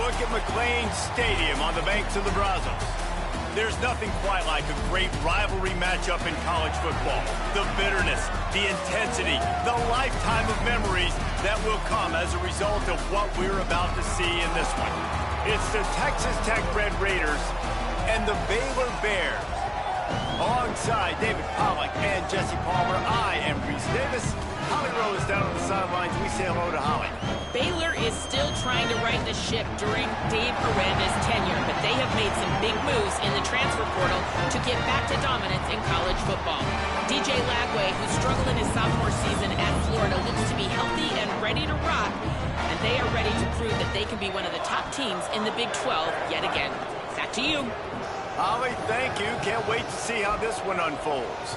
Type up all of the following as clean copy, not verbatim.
Look at McLean Stadium on the banks of the Brazos. There's nothing quite like a great rivalry matchup in college football. The bitterness, the intensity, the lifetime of memories that will come as a result of what we're about to see in this one. It's the Texas Tech Red Raiders and the Baylor Bears. Alongside David Pollack and Jesse Palmer, I am Reese Davis. Holly Rose down on the sidelines. We say hello to Holly. Baylor is still trying to right the ship during Dave Aranda's tenure, but they have made some big moves in the transfer portal to get back to dominance in college football. DJ Lagway, who struggled in his sophomore season at Florida, looks to be healthy and ready to rock, and they are ready to prove that they can be one of the top teams in the Big 12 yet again. Back to you. Holly, thank you. Can't wait to see how this one unfolds.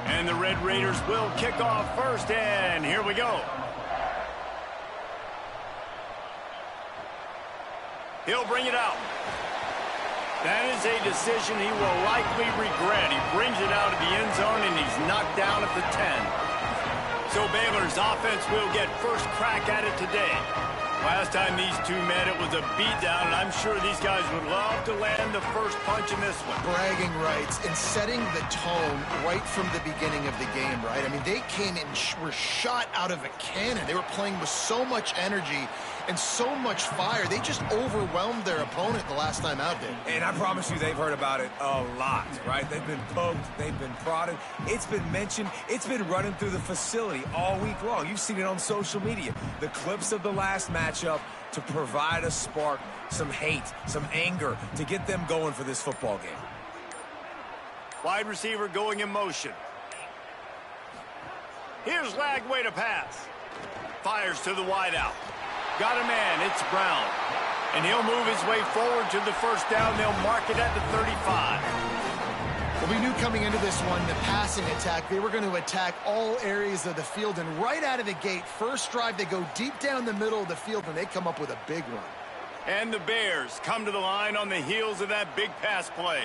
And the Red Raiders will kick off first, and here we go. He'll bring it out. That is a decision he will likely regret. He brings it out of the end zone, and he's knocked down at the 10. So Baylor's offense will get first crack at it today. Last time these two met, it was a beatdown, and I'm sure these guys would love to land the first punch in this one. Bragging rights and setting the tone right from the beginning of the game, right? I mean, they came in, were shot out of a cannon. They were playing with so much energy and so much fire. They just overwhelmed their opponent the last time out there. And I promise you they've heard about it a lot, right? They've been poked, they've been prodded. It's been mentioned, it's been running through the facility all week long. You've seen it on social media. The clips of the last matchup to provide a spark, some hate, some anger, to get them going for this football game. Wide receiver going in motion. Here's Lagway to pass. Fires to the wideout. Got a man, it's Brown. And he'll move his way forward to the first down. They'll mark it at the 35. Well, we knew coming into this one, the passing attack, they were going to attack all areas of the field. And right out of the gate, first drive, they go deep down the middle of the field, and they come up with a big run. And the Bears come to the line on the heels of that big pass play.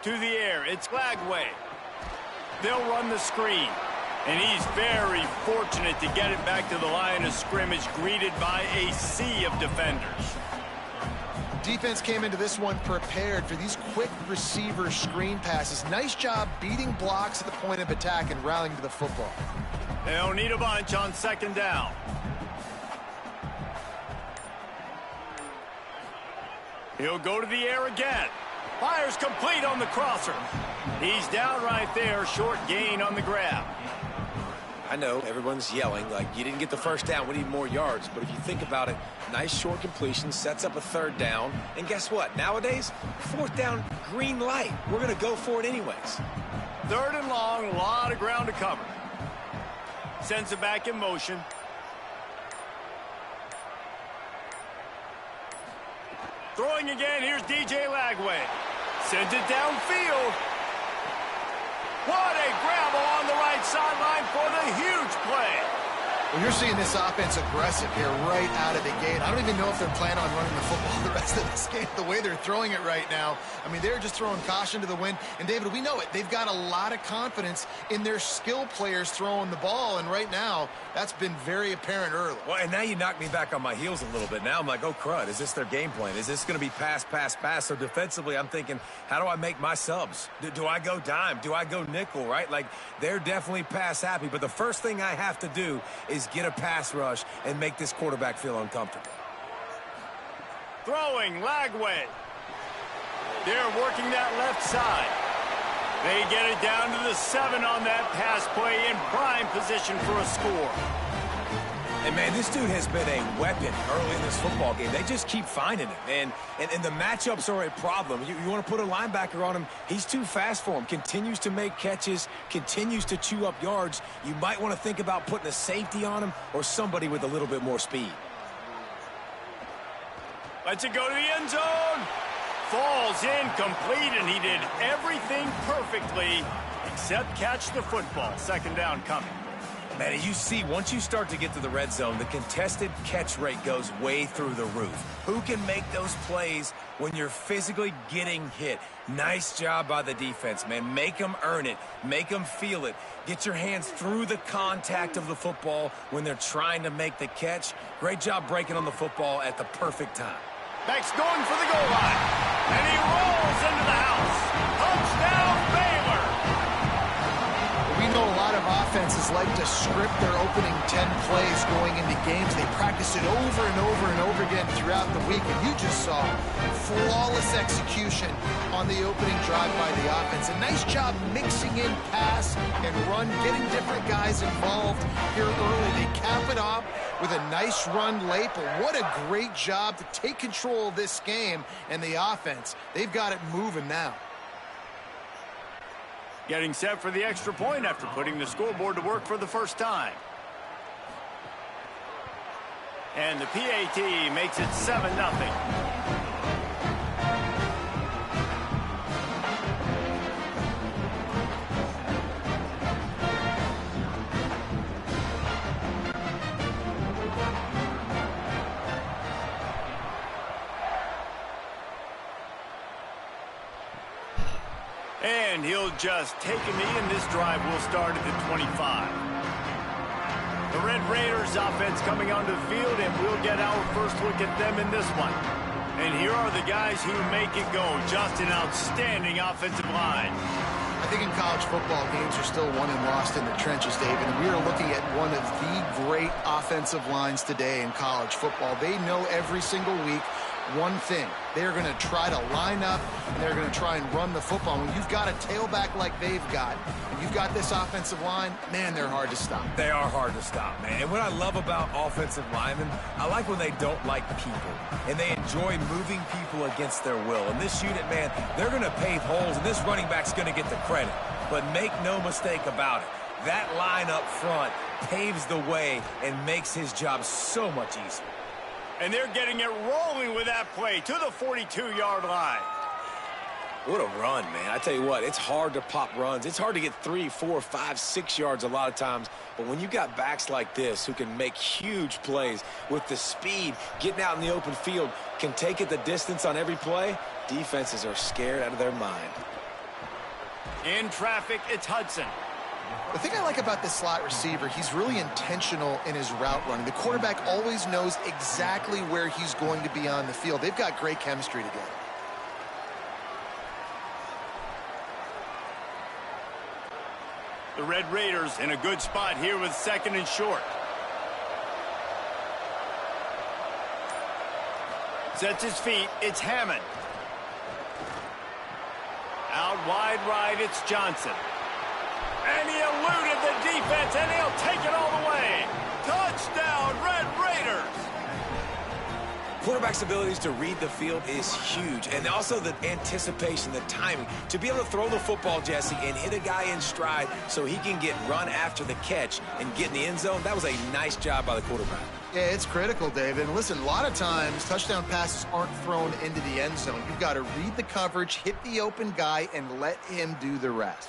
To the air, it's Lagway. They'll run the screen. And he's very fortunate to get it back to the line of scrimmage, greeted by a sea of defenders. Defense came into this one prepared for these quick receiver screen passes. Nice job beating blocks at the point of attack and rallying to the football. They'll need a bunch on second down. He'll go to the air again. Fires complete on the crosser. He's down right there, short gain on the grab. I know everyone's yelling like you didn't get the first down, we need more yards. But if you think about it, nice short completion, sets up a third down. And guess what? Nowadays, fourth down, green light. We're going to go for it anyways. Third and long, a lot of ground to cover. Sends it back in motion. Throwing again, here's DJ Lagway. Sends it downfield. What a grab along the right sideline for the huge play. Well, you're seeing this offense aggressive here right out of the gate. I don't even know if they're planning on running the football the rest of this game, the way they're throwing it right now. I mean, they're just throwing caution to the wind. And, David, we know it. They've got a lot of confidence in their skill players throwing the ball. And right now, that's been very apparent early. Well, and now you knock me back on my heels a little bit. Now I'm like, oh, crud, is this their game plan? Is this going to be pass, pass, pass? So defensively, I'm thinking, how do I make my subs? Do I go dime? Do I go nickel, right? Like, they're definitely pass happy. But the first thing I have to do is get a pass rush and make this quarterback feel uncomfortable. Throwing, Lagway. They're working that left side. They get it down to the 7 on that pass play in prime position for a score. And, man, this dude has been a weapon early in this football game. They just keep finding him. And the matchups are a problem. You want to put a linebacker on him, he's too fast for him. Continues to make catches, continues to chew up yards. You might want to think about putting a safety on him or somebody with a little bit more speed. Lets it go to the end zone. Falls incomplete, and he did everything perfectly except catch the football. Second down coming. Man, you see, once you start to get to the red zone, the contested catch rate goes way through the roof. Who can make those plays when you're physically getting hit? Nice job by the defense, man. Make them earn it. Make them feel it. Get your hands through the contact of the football when they're trying to make the catch. Great job breaking on the football at the perfect time. Beck's going for the goal line. And he rolls into the house. Touchdown, Baylor! We know a lot of offenses like to script their opening 10 plays going into games. They practice it over and over and over again throughout the week. And you just saw flawless execution on the opening drive by the offense. A nice job mixing in pass and run, getting different guys involved here early. They cap it off with a nice run late, but what a great job to take control of this game. And the offense, they've got it moving now. Getting set for the extra point after putting the scoreboard to work for the first time. And the PAT makes it 7-0. And he'll just take a knee, and this drive will start at the 25. The Red Raiders offense coming onto the field, and we'll get our first look at them in this one. And here are the guys who make it go. Just an outstanding offensive line. I think in college football, games are still won and lost in the trenches, David. And we are looking at one of the great offensive lines today in college football. They know every single week one thing. They're going to try to line up, and they're going to try and run the football. When you've got a tailback like they've got, and you've got this offensive line, man, they're hard to stop. They are hard to stop, man. And what I love about offensive linemen, I like when they don't like people, and they enjoy moving people against their will. And this unit, man, they're going to pave holes, and this running back's going to get the credit. But make no mistake about it, that line up front paves the way and makes his job so much easier. And they're getting it rolling with that play to the 42-yard line. What a run, man. I tell you what, it's hard to pop runs. It's hard to get 3, 4, 5, 6 yards a lot of times. But when you got backs like this who can make huge plays with the speed, getting out in the open field, can take it the distance on every play, defenses are scared out of their mind. In traffic, it's Hudson. The thing I like about this slot receiver, he's really intentional in his route running. The quarterback always knows exactly where he's going to be on the field. They've got great chemistry together. The Red Raiders in a good spot here with 2nd and short. Sets his feet. It's Hammond. Out wide right, it's Johnson. And he eluded the defense, and he'll take it all the way. Touchdown, Red Raiders! Quarterback's abilities to read the field is huge, and also the anticipation, the timing. To be able to throw the football, Jesse, and hit a guy in stride so he can get run after the catch and get in the end zone, that was a nice job by the quarterback. Yeah, it's critical, David. And listen, a lot of times touchdown passes aren't thrown into the end zone. You've got to read the coverage, hit the open guy, and let him do the rest.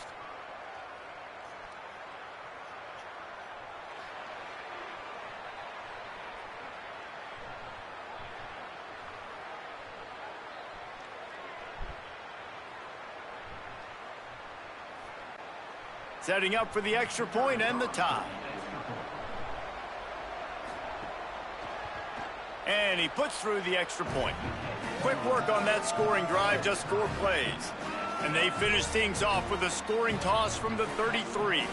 Setting up for the extra point and the tie. And he puts through the extra point. Quick work on that scoring drive, just 4 plays. And they finish things off with a scoring toss from the 33.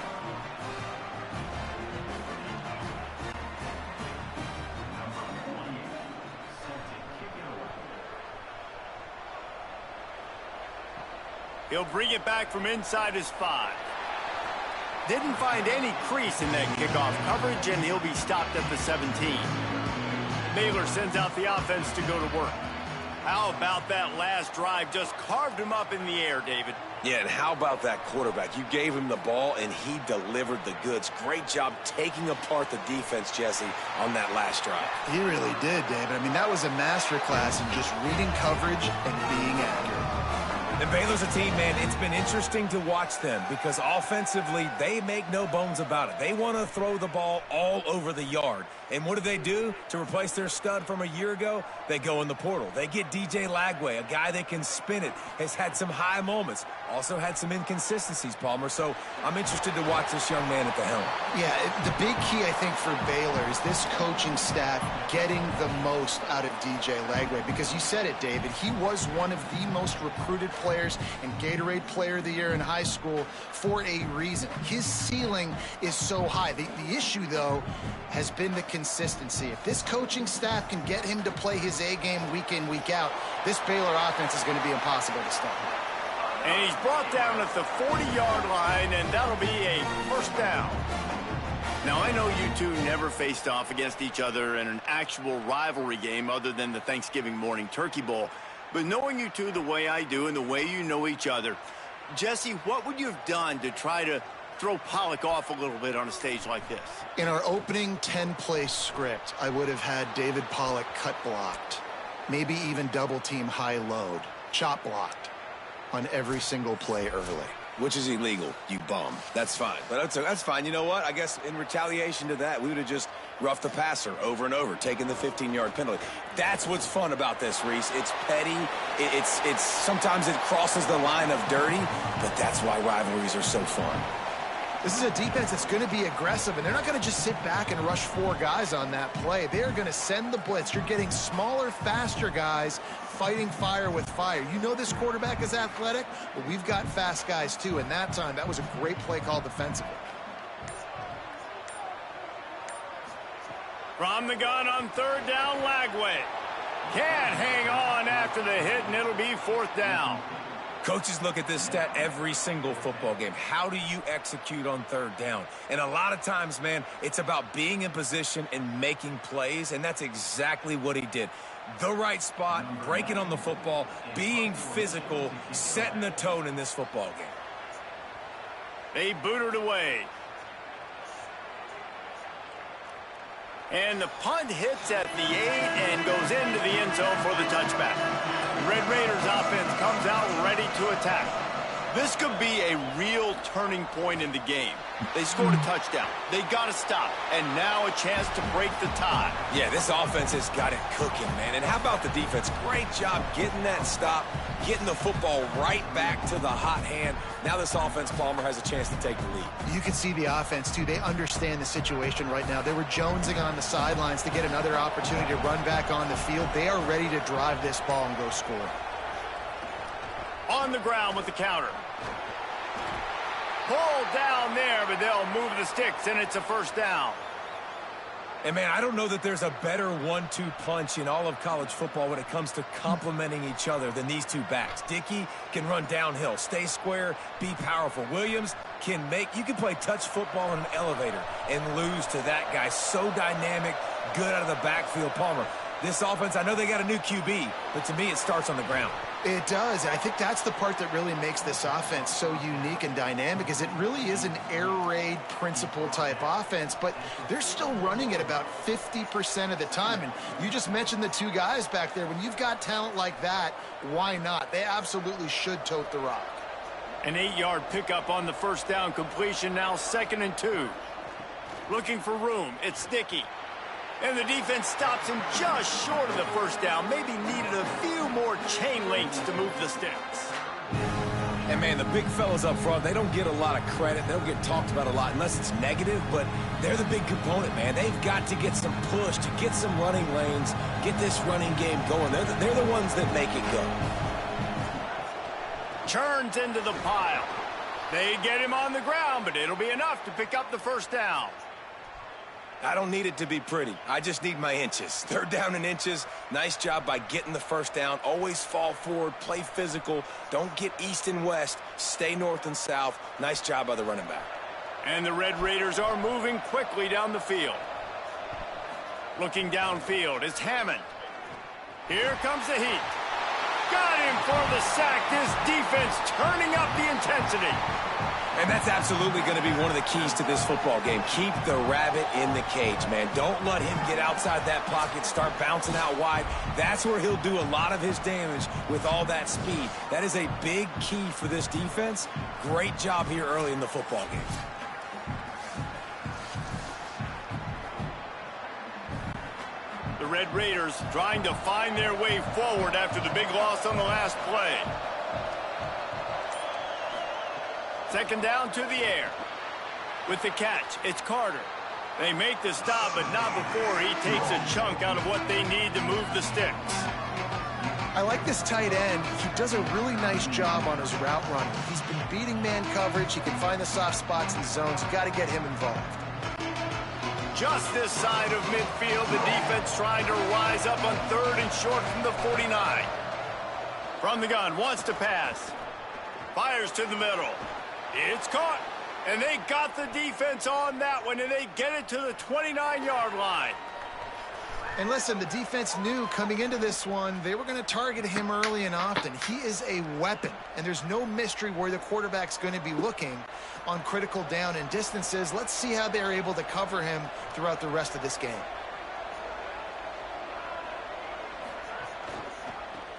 He'll bring it back from inside his 5. Didn't find any crease in that kickoff coverage, and he'll be stopped at the 17. Baylor sends out the offense to go to work. How about that last drive? Just carved him up in the air, David. Yeah, and how about that quarterback? You gave him the ball, and he delivered the goods. Great job taking apart the defense, Jesse, on that last drive. He really did, David. I mean, that was a masterclass in just reading coverage and being accurate. And Baylor's a team, man, it's been interesting to watch them because offensively, they make no bones about it. They want to throw the ball all over the yard. And what do? To replace their stud from a year ago? They go in the portal. They get DJ Lagway, a guy that can spin it, has had some high moments, also had some inconsistencies, Palmer. So I'm interested to watch this young man at the helm. Yeah, the big key, I think, for Baylor is this coaching staff getting the most out of DJ Lagway. Because you said it, David, he was one of the most recruited players and Gatorade Player of the Year in high school for a reason. His ceiling is so high. The issue, though, has been the consistency. If this coaching staff can get him to play his A-game week in, week out, this Baylor offense is going to be impossible to stop. And he's brought down at the 40-yard line, and that'll be a first down. Now, I know you two never faced off against each other in an actual rivalry game other than the Thanksgiving morning Turkey Bowl. But knowing you two the way I do and the way you know each other, Jesse, what would you have done to try to throw Pollock off a little bit on a stage like this? In our opening 10-play script, I would have had David Pollock cut blocked, maybe even double-team high load, chop blocked on every single play early. Which is illegal, you bum. That's fine. But that's fine. You know what? I guess in retaliation to that, we would have just roughed the passer over and over, taking the 15-yard penalty. That's what's fun about this, Reese. It's petty. It's sometimes it crosses the line of dirty, but that's why rivalries are so fun. This is a defense that's going to be aggressive, and they're not going to just sit back and rush 4 guys on that play. They are going to send the blitz. You're getting smaller, faster guys fighting fire with fire. You know this quarterback is athletic, but we've got fast guys too, and that time, that was a great play call defensively. From the gun on third down, Lagway. Can't hang on after the hit, and it'll be fourth down. Coaches look at this stat every single football game. How do you execute on third down? And a lot of times, man, it's about being in position and making plays, and that's exactly what he did. The right spot, breaking on the football, being physical, setting the tone in this football game. They booted away. And the punt hits at the 8 and goes into the end zone for the touchback. Red Raiders offense comes out ready to attack. This could be a real turning point in the game. They scored a touchdown. They got to stop. And now a chance to break the tie. Yeah, this offense has got it cooking, man. And how about the defense? Great job getting that stop, getting the football right back to the hot hand. Now this offense, Palmer, has a chance to take the lead. You can see the offense, too. They understand the situation right now. They were jonesing on the sidelines to get another opportunity to run back on the field. They are ready to drive this ball and go score. On the ground with the counter. Pulled down there, but they'll move the sticks, and it's a first down. And, man, I don't know that there's a better 1-2 punch in all of college football when it comes to complementing each other than these two backs. Dickey can run downhill, stay square, be powerful. Williams can you can play touch football in an elevator and lose to that guy. So dynamic, good out of the backfield. Palmer, this offense, I know they got a new QB, but to me it starts on the ground. It does. I think that's the part that really makes this offense so unique and dynamic is it really is an air raid principle type offense, but they're still running it about 50% of the time. And you just mentioned the 2 guys back there. When you've got talent like that, why not? They absolutely should tote the rock. An 8-yard pickup on the first down completion, now 2nd and 2. Looking for room, it's Dickey. And the defense stops him just short of the first down. Maybe needed a few more chain links to move the sticks. And, man, the big fellas up front, they don't get a lot of credit. They don't get talked about a lot unless it's negative, but they're the big component, man. They've got to get some push, to get some running lanes, get this running game going. They're the ones that make it go. Churns into the pile. They get him on the ground, but it'll be enough to pick up the first down. I don't need it to be pretty. I just need my inches. 3rd down and inches. Nice job by getting the first down. Always fall forward, play physical. Don't get east and west. Stay north and south. Nice job by the running back. And the Red Raiders are moving quickly down the field. Looking downfield, it's Hammond. Here comes the heat. Got him for the sack. This defense turning up the intensity. And that's absolutely going to be one of the keys to this football game. Keep the rabbit in the cage, man. Don't let him get outside that pocket, start bouncing out wide. That's where he'll do a lot of his damage with all that speed. That is a big key for this defense. Great job here early in the football game. The Red Raiders trying to find their way forward after the big loss on the last play. Second down to the air. With the catch, it's Carter. They make the stop, but not before he takes a chunk out of what they need to move the sticks. I like this tight end. He does a really nice job on his route running. He's been beating man coverage. He can find the soft spots in zones. You got to get him involved. Just this side of midfield, the defense trying to rise up on 3rd and short from the 49. From the gun, wants to pass. Fires to the middle. It's caught. And they got the defense on that one, and they get it to the 29-yard line. And listen, the defense knew coming into this one, they were going to target him early and often. He is a weapon, and there's no mystery where the quarterback's going to be looking on critical down and distances. Let's see how they're able to cover him throughout the rest of this game.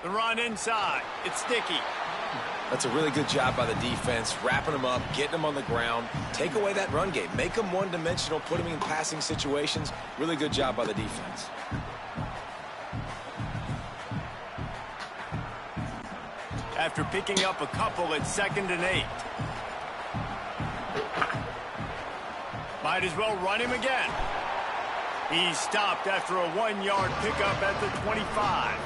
The run inside. It's Sticky. That's a really good job by the defense, wrapping them up, getting them on the ground. Take away that run game. Make them one-dimensional, put them in passing situations. Really good job by the defense. After picking up a couple at 2nd and 8. Might as well run him again. He's stopped after a 1-yard pickup at the 25.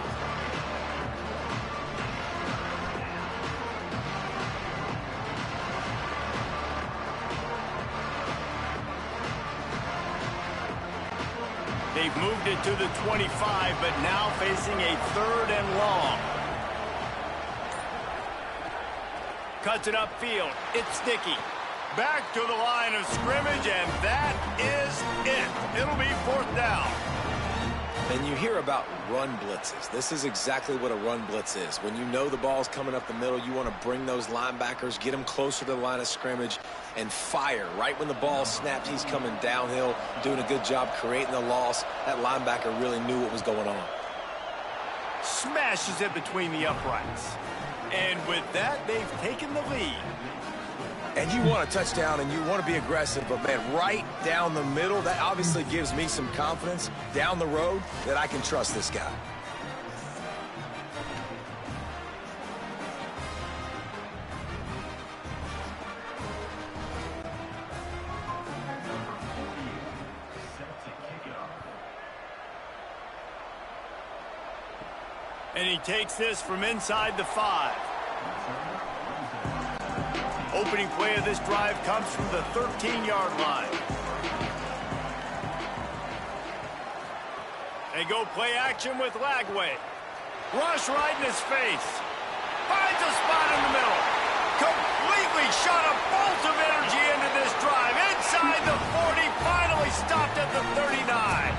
They've moved it to the 25, but now facing a 3rd and long. Cuts it upfield. It's Sticky. Back to the line of scrimmage, and that is it. It'll be 4th down. And you hear about run blitzes. This is exactly what a run blitz is. When you know the ball's coming up the middle, you want to bring those linebackers, get them closer to the line of scrimmage, and fire. Right when the ball snapped, he's coming downhill, doing a good job creating the loss. That linebacker really knew what was going on. Smashes it between the uprights. And with that, they've taken the lead. And you want a touchdown and you want to be aggressive, but man, right down the middle, that obviously gives me some confidence down the road that I can trust this guy. And he takes this from inside the 5. Opening play of this drive comes from the 13-yard line. They go play action with Lagway. Rush right in his face. Finds a spot in the middle. Completely shot a bolt of energy into this drive. Inside the 40, finally stopped at the 39.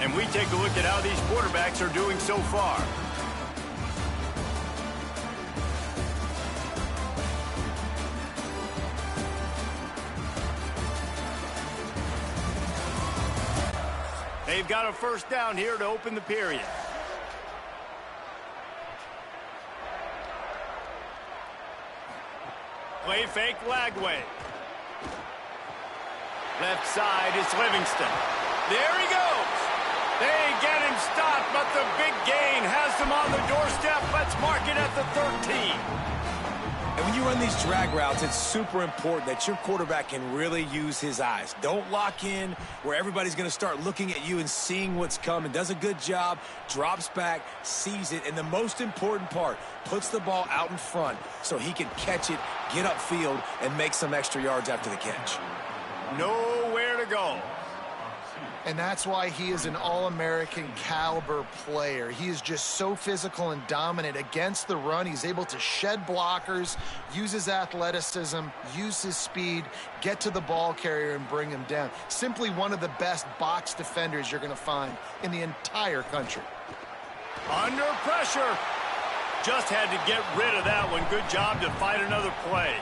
And we take a look at how these quarterbacks are doing so far. They've got a 1st down here to open the period. Play fake Lagway. Left side is Livingston. There he goes. They get him stopped, but the big gain has them on the doorstep. Let's mark it at the 13. And when you run these drag routes, it's super important that your quarterback can really use his eyes. Don't lock in where everybody's going to start looking at you and seeing what's coming. Does a good job, drops back, sees it, and the most important part, puts the ball out in front so he can catch it, get upfield, and make some extra yards after the catch. Nowhere to go. And that's why he is an All-American caliber player. He is just so physical and dominant against the run. He's able to shed blockers, use his athleticism, use his speed, get to the ball carrier and bring him down. Simply one of the best box defenders you're going to find in the entire country. Under pressure. Just had to get rid of that one. Good job to fight another play.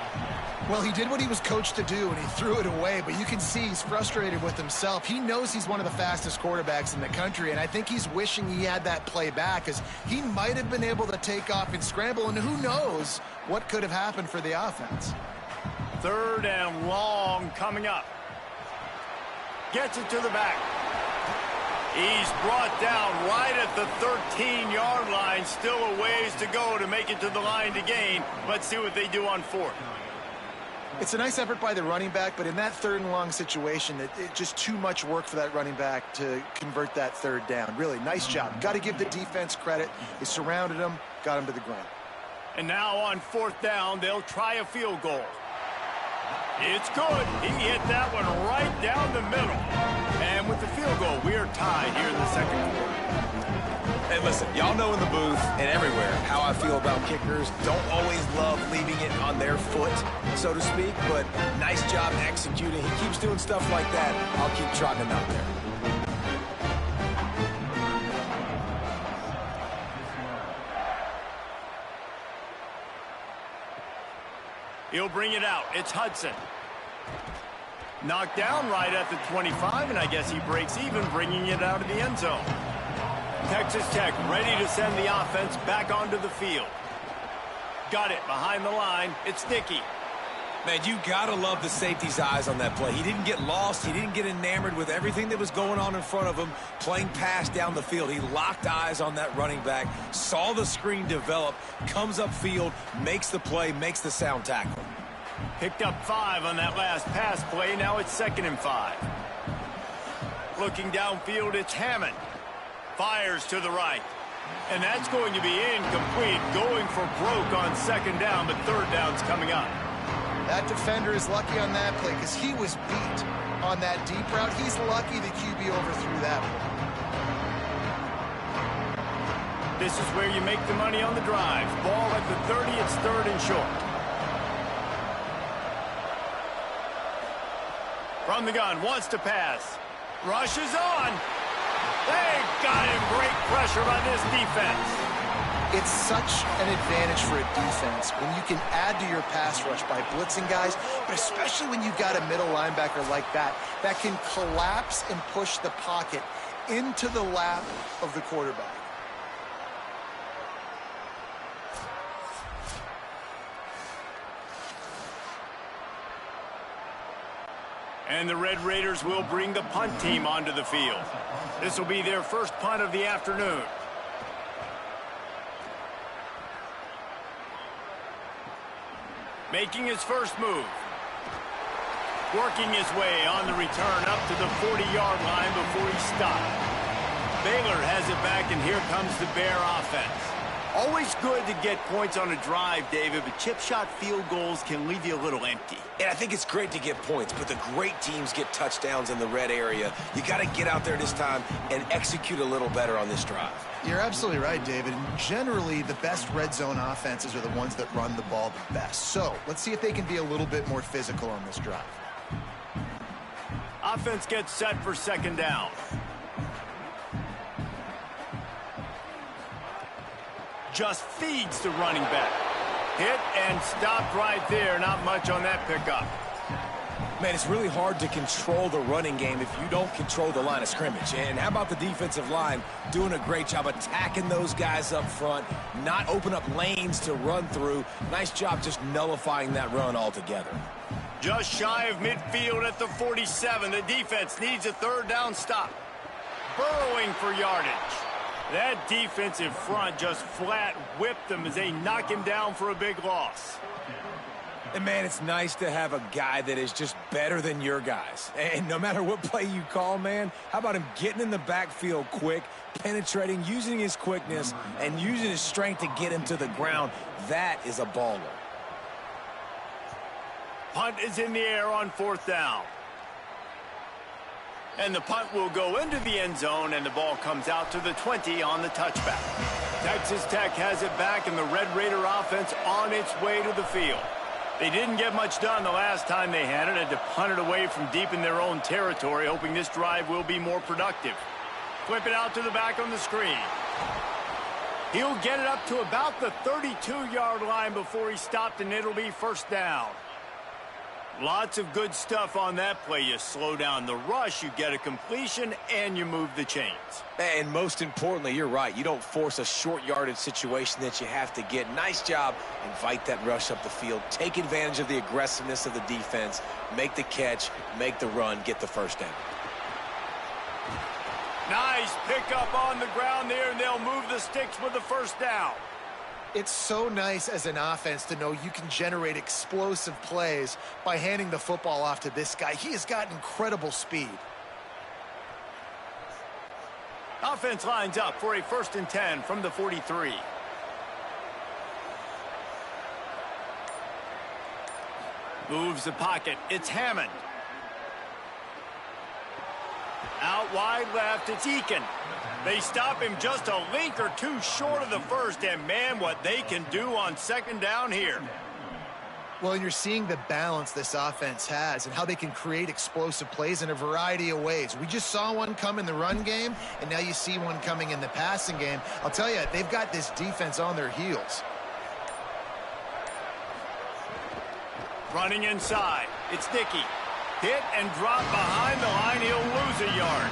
Well, he did what he was coached to do, and he threw it away, but you can see he's frustrated with himself. He knows he's one of the fastest quarterbacks in the country, and I think he's wishing he had that play back, because he might have been able to take off and scramble, and who knows what could have happened for the offense. 3rd and long coming up. Gets it to the back. He's brought down right at the 13-yard line. Still a ways to go to make it to the line to gain. Let's see what they do on 4th. It's a nice effort by the running back, but in that 3rd and long situation, it's just too much work for that running back to convert that 3rd down. Really, nice job. Got to give the defense credit. They surrounded him, got him to the ground. And now on 4th down, they'll try a field goal. It's good. He hit that one right down the middle. And with the field goal, we are tied here in the 2nd quarter. Hey, listen, y'all know in the booth and everywhere how I feel about kickers. Don't always love leaving it on their foot, so to speak, but nice job executing. He keeps doing stuff like that. I'll keep trotting him out there. He'll bring it out. It's Hudson. Knocked down right at the 25, and I guess he breaks even, bringing it out of the end zone. Texas Tech ready to send the offense back onto the field. Got it behind the line. It's Nicky. Man, you gotta love the safety's eyes on that play. He didn't get lost. He didn't get enamored with everything that was going on in front of him, playing pass down the field. He locked eyes on that running back, saw the screen develop, comes upfield, makes the play, makes the sound tackle. Picked up 5 on that last pass play. Now it's 2nd and 5. Looking downfield, it's Hammond. Fires to the right. And that's going to be incomplete. Going for broke on 2nd down, but 3rd down's coming up. That defender is lucky on that play because he was beat on that deep route. He's lucky the QB overthrew that one. This is where you make the money on the drive. Ball at the 30, it's 3rd and short. From the gun, wants to pass. Rushes on. They got him. Great pressure by this defense. It's such an advantage for a defense when you can add to your pass rush by blitzing guys, but especially when you've got a middle linebacker like that can collapse and push the pocket into the lap of the quarterback. And the Red Raiders will bring the punt team onto the field. This will be their first punt of the afternoon. Making his first move. Working his way on the return up to the 40-yard line before he stopped. Baylor has it back, and here comes the Bear offense. Always good to get points on a drive, David, but chip shot field goals can leave you a little empty. And I think it's great to get points, but the great teams get touchdowns in the red area. You got to get out there this time and execute a little better on this drive. You're absolutely right, David. And generally, the best red zone offenses are the ones that run the ball the best. So let's see if they can be a little bit more physical on this drive. Offense gets set for 2nd down. Just feeds the running back. Hit and stopped right there. Not much on that pickup. Man, it's really hard to control the running game if you don't control the line of scrimmage. And how about the defensive line doing a great job attacking those guys up front, not open up lanes to run through. Nice job just nullifying that run altogether. Just shy of midfield at the 47. The defense needs a 3rd down stop. Burrowing for yardage. That defensive front just flat whipped them as they knock him down for a big loss. And, man, it's nice to have a guy that is just better than your guys. And no matter what play you call, man, how about him getting in the backfield quick, penetrating, using his quickness, and using his strength to get him to the ground? That is a baller. Punt is in the air on 4th down. And the punt will go into the end zone, and the ball comes out to the 20 on the touchback. Texas Tech has it back, and the Red Raider offense on its way to the field. They didn't get much done the last time they had it. Had to punt it away from deep in their own territory, hoping this drive will be more productive. Flip it out to the back on the screen. He'll get it up to about the 32-yard line before he stopped, and it'll be first down. Lots of good stuff on that play. You slow down the rush, you get a completion, and you move the chains. And most importantly, you're right. You don't force a short yardage situation that you have to get. Nice job. Invite that rush up the field. Take advantage of the aggressiveness of the defense. Make the catch, make the run, get the first down. Nice pickup on the ground there, and they'll move the sticks with the first down. It's so nice as an offense to know you can generate explosive plays by handing the football off to this guy. He has got incredible speed. Offense lines up for a 1st and 10 from the 43. Moves the pocket. It's Hammond. Out wide left, it's Eakin. They stop him just a link or two short of the first, and man, what they can do on 2nd down here. Well, and you're seeing the balance this offense has and how they can create explosive plays in a variety of ways. We just saw one come in the run game, and now you see one coming in the passing game. I'll tell you, they've got this defense on their heels. Running inside, it's Dickey. Hit and drop behind the line, he'll lose a yard.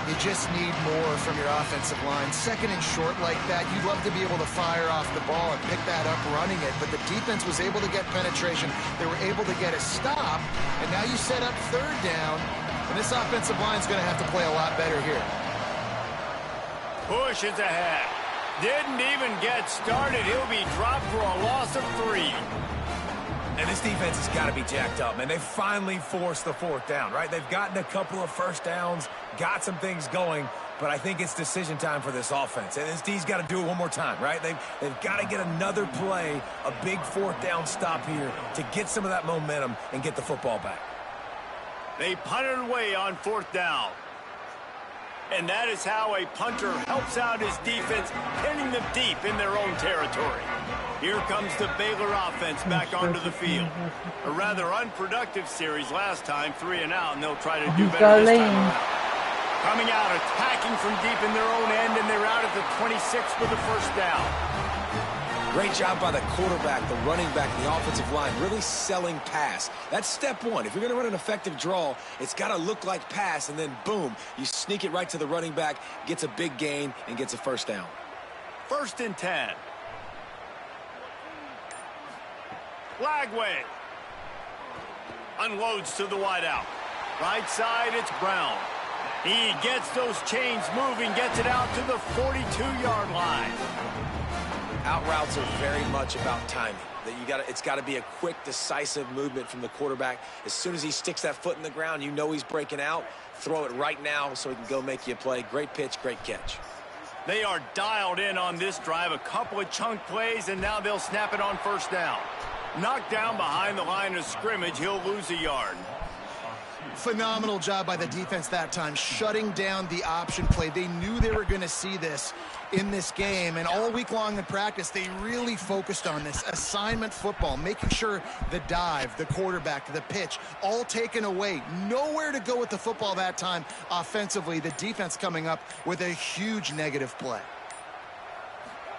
You just need more from your offensive line. 2nd and short like that, you'd love to be able to fire off the ball and pick that up running it, but the defense was able to get penetration. They were able to get a stop, and now you set up 3rd down, and this offensive line's going to have to play a lot better here. Push is ahead. Didn't even get started. He'll be dropped for a loss of 3. And this defense has got to be jacked up, man. They finally forced the 4th down, right? They've gotten a couple of first downs, got some things going, but I think it's decision time for this offense. And this D's got to do it one more time, right? They've got to get another play, a big 4th down stop here to get some of that momentum and get the football back. They punted away on 4th down. And that is how a punter helps out his defense, pinning them deep in their own territory. Here comes the Baylor offense back onto the field. A rather unproductive series last time, 3 and out, and they'll try to do better this time around. Coming out, attacking from deep in their own end, and they're out at the 26 with the first down. Great job by the quarterback, the running back, the offensive line, really selling pass. That's step one. If you're going to run an effective draw, it's got to look like pass, and then boom, you sneak it right to the running back, gets a big gain, and gets a first down. 1st and 10. Lagway unloads to the wideout. Right side, it's Brown. He gets those chains moving, gets it out to the 42-yard line. Out routes are very much about timing. It's got to be a quick, decisive movement from the quarterback. As soon as he sticks that foot in the ground, you know he's breaking out. Throw it right now so he can go make you a play. Great pitch, great catch. They are dialed in on this drive. A couple of chunk plays, and now they'll snap it on 1st down. Knocked down behind the line of scrimmage, he'll lose a yard. Phenomenal job by the defense that time, shutting down the option play. They knew they were going to see this in this game, and all week long in practice, they really focused on this assignment football, making sure the dive, the quarterback, the pitch, all taken away. Nowhere to go with the football that time offensively. The defense coming up with a huge negative play.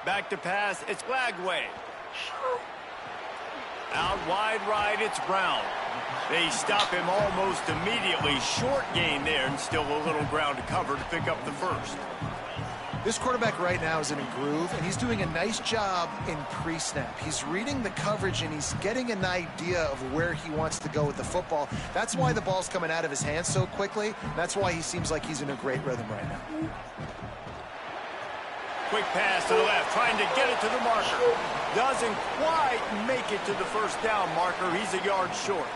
Back to pass, it's Lagway. Out wide right, it's Brown. They stop him almost immediately. Short gain there, and still a little ground to cover to pick up the first. This quarterback right now is in a groove, and he's doing a nice job in pre-snap. He's reading the coverage, and he's getting an idea of where he wants to go with the football. That's why the ball's coming out of his hands so quickly. That's why he seems like he's in a great rhythm right now. Quick pass to the left, trying to get it to the marker. Doesn't quite make it to the first down marker. He's a yard short.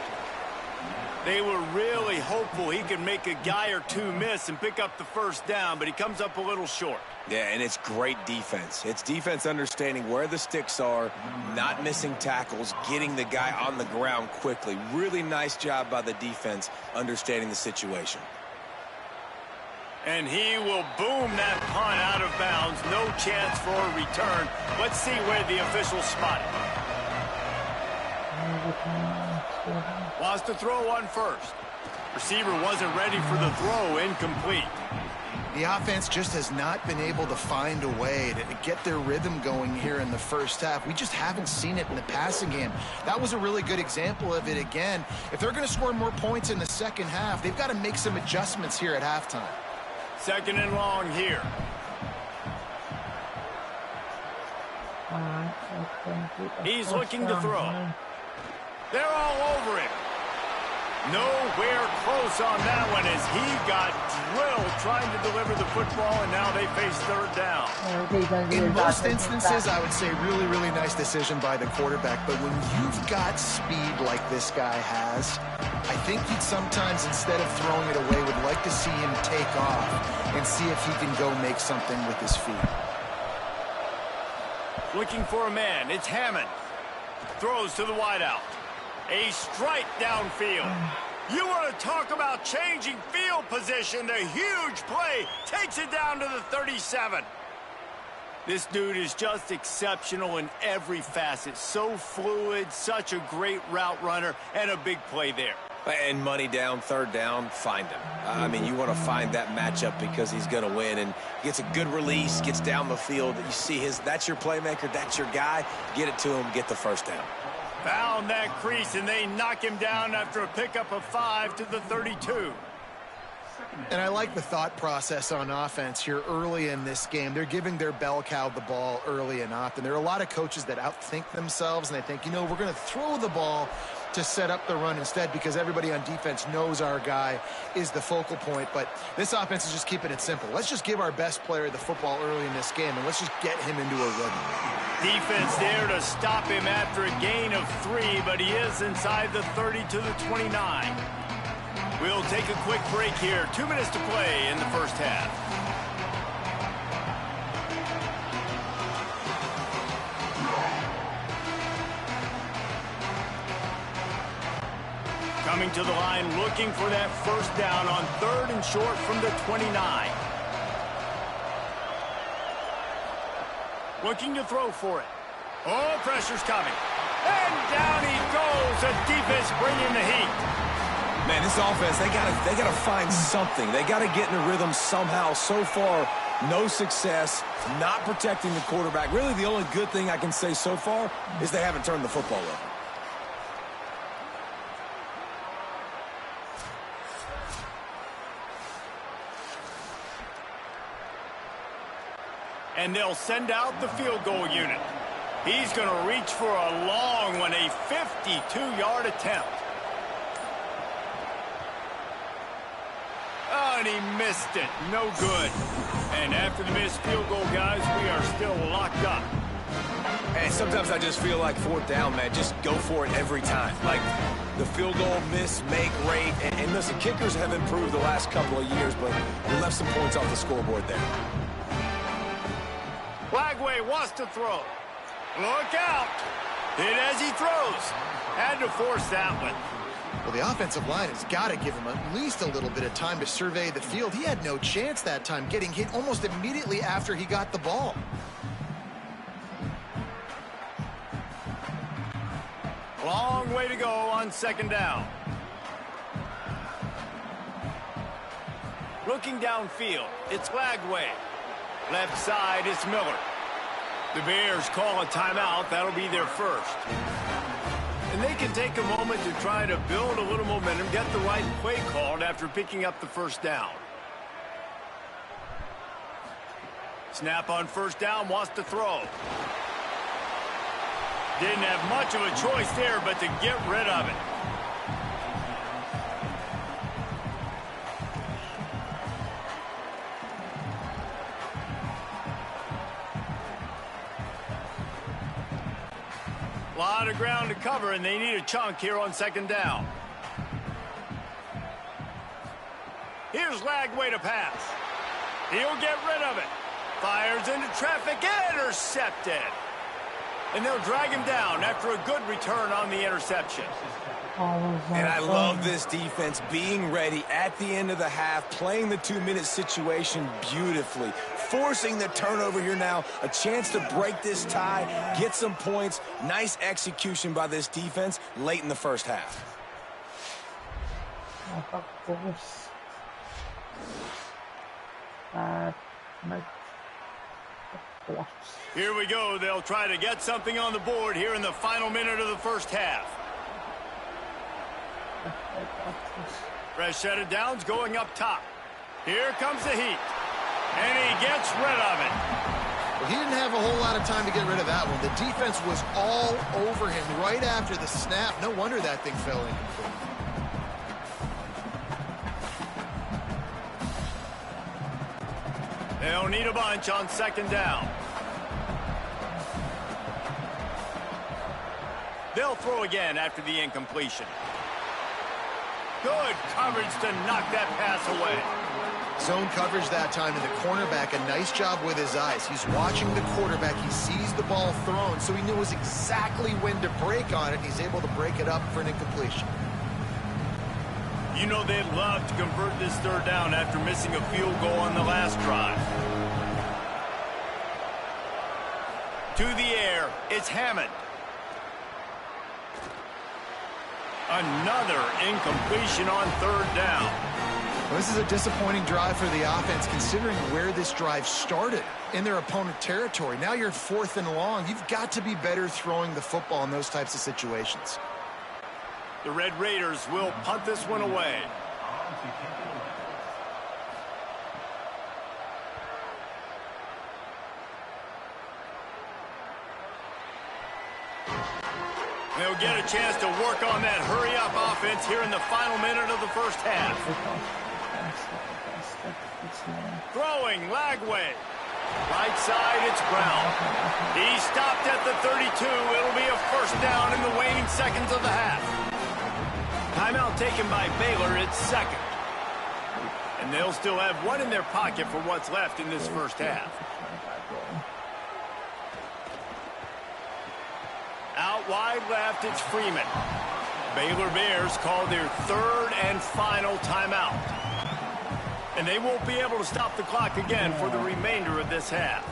They were really hopeful he could make a guy or two miss and pick up the first down, but he comes up a little short. Yeah, and it's great defense. It's defense understanding where the sticks are, not missing tackles, getting the guy on the ground quickly. Really nice job by the defense understanding the situation. And he will boom that punt out of bounds. No chance for a return. Let's see where the officials spot it. Wants to throw on first. Receiver wasn't ready for the throw. Incomplete. The offense just has not been able to find a way to get their rhythm going here in the first half. We just haven't seen it in the passing game. That was a really good example of it again. If they're going to score more points in the second half, they've got to make some adjustments here at halftime. Second and long here. He's looking to throw. They're all over him. Nowhere close on that one as he got drilled trying to deliver the football, and now they face third down. In most instances, I would say really, really nice decision by the quarterback, but when you've got speed like this guy has, I think you'd sometimes, instead of throwing it away, would like to see him take off and see if he can go make something with his feet. Looking for a man. It's Hammond. Throws to the wideout. A strike downfield. You want to talk about changing field position. A huge play takes it down to the 37. This dude is just exceptional in every facet. So fluid, such a great route runner, and a big play there. And money down, third down, find him. I mean, you want to find that matchup because he's going to win, and gets a good release, gets down the field. You see that's your playmaker, that's your guy. Get it to him, get the first down. Found that crease, and they knock him down after a pickup of 5 to the 32. And I like the thought process on offense here early in this game. They're giving their bell cow the ball early and often. There are a lot of coaches that outthink themselves, and they think, we're going to throw the ball to set up the run instead because everybody on defense knows our guy is the focal point. But this offense is just keeping it simple. Let's just give our best player the football early in this game, and let's just get him into a rhythm. Defense there to stop him after a gain of 3, but he is inside the 30 to the 29. We'll take a quick break here. 2 minutes to play in the first half. Coming to the line, looking for that first down on 3rd and short from the 29. Looking to throw for it. Oh, pressure's coming. And down he goes. The defense bringing the heat. Man, this offense, they gotta find something. They gotta get in a rhythm somehow. So far, no success, not protecting the quarterback. Really, the only good thing I can say so far is they haven't turned the football over. And they'll send out the field goal unit. He's going to reach for a long one, a 52-yard attempt. Oh, and he missed it. No good. And after the missed field goal, guys, we are still locked up. And sometimes I just feel like 4th down, man, just go for it every time. Like the field goal miss, make, rate. And listen, kickers have improved the last couple of years, but we left some points off the scoreboard there. Lagway wants to throw. Look out. Hit as he throws. Had to force that one. Well, the offensive line has got to give him at least a little bit of time to survey the field. He had no chance that time, getting hit almost immediately after he got the ball. Long way to go on 2nd down. Looking downfield, it's Lagway. Left side, it's Miller. The Bears call a timeout. That'll be their first. And they can take a moment to try to build a little momentum, get the right play called after picking up the first down. Snap on 1st down, wants to throw. Didn't have much of a choice there, but to get rid of it. A lot of ground to cover, and they need a chunk here on 2nd down. Here's Lagway to pass. He'll get rid of it. Fires into traffic, intercepted. And they'll drag him down after a good return on the interception. And I love this defense being ready at the end of the half, playing the 2-minute situation beautifully, forcing the turnover here now, a chance to break this tie, get some points. Nice execution by this defense late in the first half. Here we go. They'll try to get something on the board here in the final minute of the first half. Fresh set of downs going up top. Here comes the heat. And he gets rid of it. Well, he didn't have a whole lot of time to get rid of that one. The defense was all over him right after the snap. No wonder that thing fell incomplete. They'll need a bunch on second down. They'll throw again after the incompletion. Good coverage to knock that pass away. Zone coverage that time, and the cornerback, a nice job with his eyes. He's watching the quarterback. He sees the ball thrown, so he knows exactly when to break on it. He's able to break it up for an incompletion. You know they'd love to convert this third down after missing a field goal on the last drive. To the air, it's Hammond. Another incompletion on third down. Well, this is a disappointing drive for the offense, considering where this drive started, in their opponent territory. Now you're 4th and long. You've got to be better throwing the football in those types of situations. The Red Raiders will punt this one away. They'll get a chance to work on that hurry-up offense here in the final minute of the first half. Throwing, Lagway. Right side, it's Brown. He stopped at the 32. It'll be a first down in the waning seconds of the half. Timeout taken by Baylor. It's second. And they'll still have one in their pocket for what's left in this first half. Out wide left, it's Freeman. Baylor Bears call their third and final timeout. And they won't be able to stop the clock again for the remainder of this half.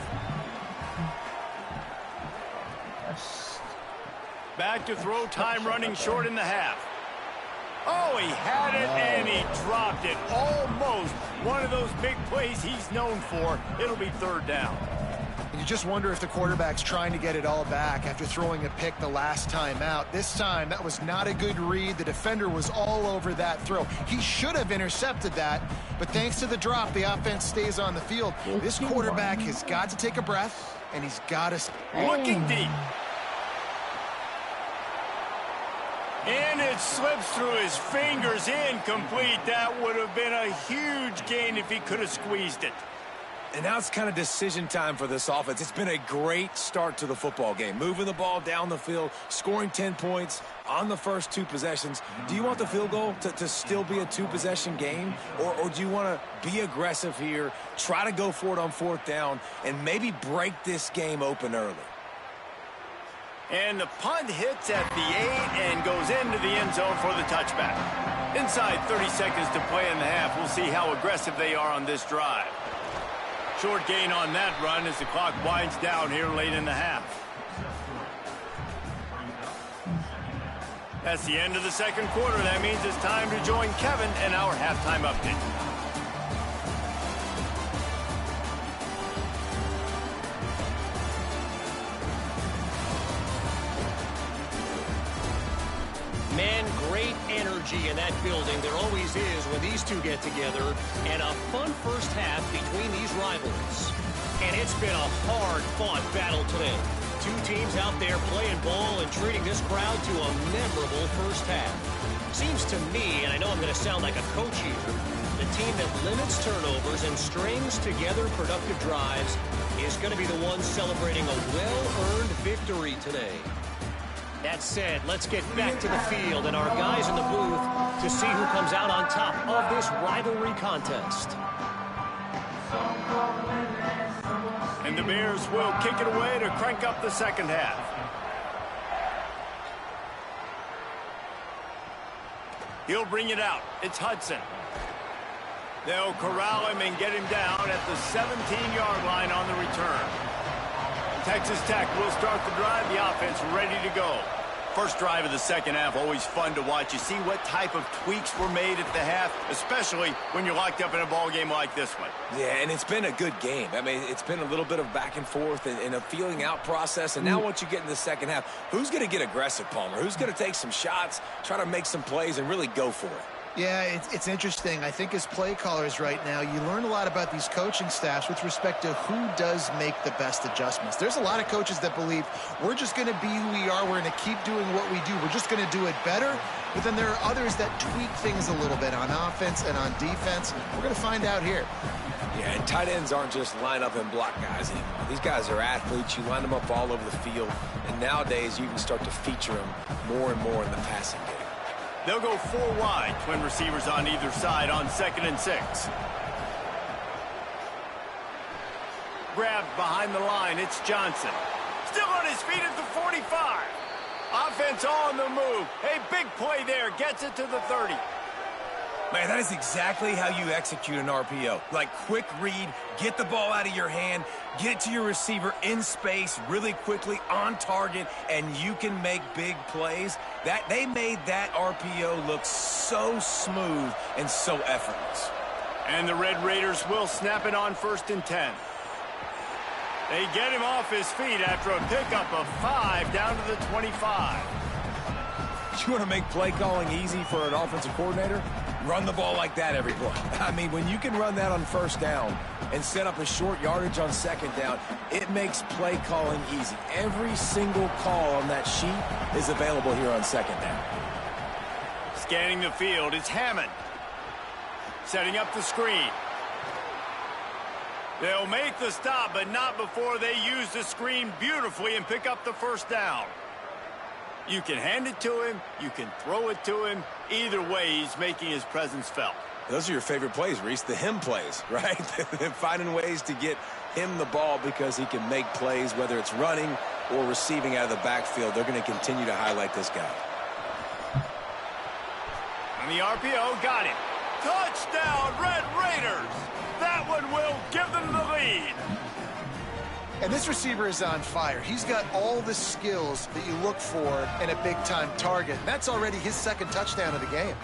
Back to throw, time running short in the half. Oh, he had it and he dropped it. Almost one of those big plays he's known for. It'll be third down. You just wonder if the quarterback's trying to get it all back after throwing a pick the last time out. This time, that was not a good read. The defender was all over that throw. He should have intercepted that, but thanks to the drop, the offense stays on the field. This quarterback has got to take a breath, and he's got to... Looking deep. And it slips through his fingers, incomplete. That would have been a huge gain if he could have squeezed it. And now it's kind of decision time for this offense. It's been a great start to the football game. Moving the ball down the field, scoring 10 points on the first 2 possessions. Do you want the field goal to still be a 2-possession game? Or do you want to be aggressive here, try to go for it on 4th down, and maybe break this game open early? And the punt hits at the 8 and goes into the end zone for the touchback. Inside 30 seconds to play in the half. We'll see how aggressive they are on this drive. Short gain on that run as the clock winds down here late in the half. That's the end of the second quarter. That means it's time to join Kevin and our halftime update. Man, great energy in that building. There always is when these two get together. And a fun first half between these rivalries. And it's been a hard-fought battle today. 2 teams out there playing ball and treating this crowd to a memorable first half. Seems to me, and I know I'm going to sound like a coach here, the team that limits turnovers and strings together productive drives is going to be the one celebrating a well-earned victory today. That said, let's get back to the field and our guys in the booth to see who comes out on top of this rivalry contest. And the Bears will kick it away to crank up the second half. He'll bring it out. It's Hudson. They'll corral him and get him down at the 17-yard line on the return. Texas Tech will start the drive. The offense ready to go. First drive of the second half, always fun to watch. You see what type of tweaks were made at the half, especially when you're locked up in a ball game like this one. Yeah, and it's been a good game. I mean, it's been a little bit of back and forth and a feeling out process. And now once you get in the second half, who's going to get aggressive, Palmer? Who's going to take some shots, try to make some plays, and really go for it? Yeah, it's interesting. I think as play callers right now, you learn a lot about these coaching staffs with respect to who does make the best adjustments. There's a lot of coaches that believe we're just going to be who we are. We're going to keep doing what we do. We're just going to do it better. But then there are others that tweak things a little bit on offense and on defense. We're going to find out here. Yeah, and tight ends aren't just line up and block guys anymore. These guys are athletes. You line them up all over the field. And nowadays, you can start to feature them more and more in the passing game. They'll go 4 wide, twin receivers on either side on 2nd and 6. Grabbed behind the line, it's Johnson. Still on his feet at the 45. Offense on the move. A big play there, gets it to the 30. Man, that is exactly how you execute an RPO. Like, quick read, get the ball out of your hand, get it to your receiver in space really quickly, on target, and you can make big plays. They made that RPO look so smooth and so effortless. And the Red Raiders will snap it on 1st and 10. They get him off his feet after a pickup of 5 down to the 25. You want to make play calling easy for an offensive coordinator? Run the ball like that every play. I mean, when you can run that on 1st down and set up a short yardage on 2nd down, it makes play calling easy. Every single call on that sheet is available here on 2nd down. Scanning the field, it's Hammond. Setting up the screen. They'll make the stop, but not before they use the screen beautifully and pick up the 1st down. You can hand it to him, you can throw it to him. Either way, he's making his presence felt. Those are your favorite plays, Reese, the him plays, right? Finding ways to get him the ball because he can make plays, whether it's running or receiving out of the backfield. They're going to continue to highlight this guy. And the RPO got him. Touchdown, Red Raiders! That one will give them the lead. And this receiver is on fire. He's got all the skills that you look for in a big-time target. And that's already his 2nd touchdown of the game.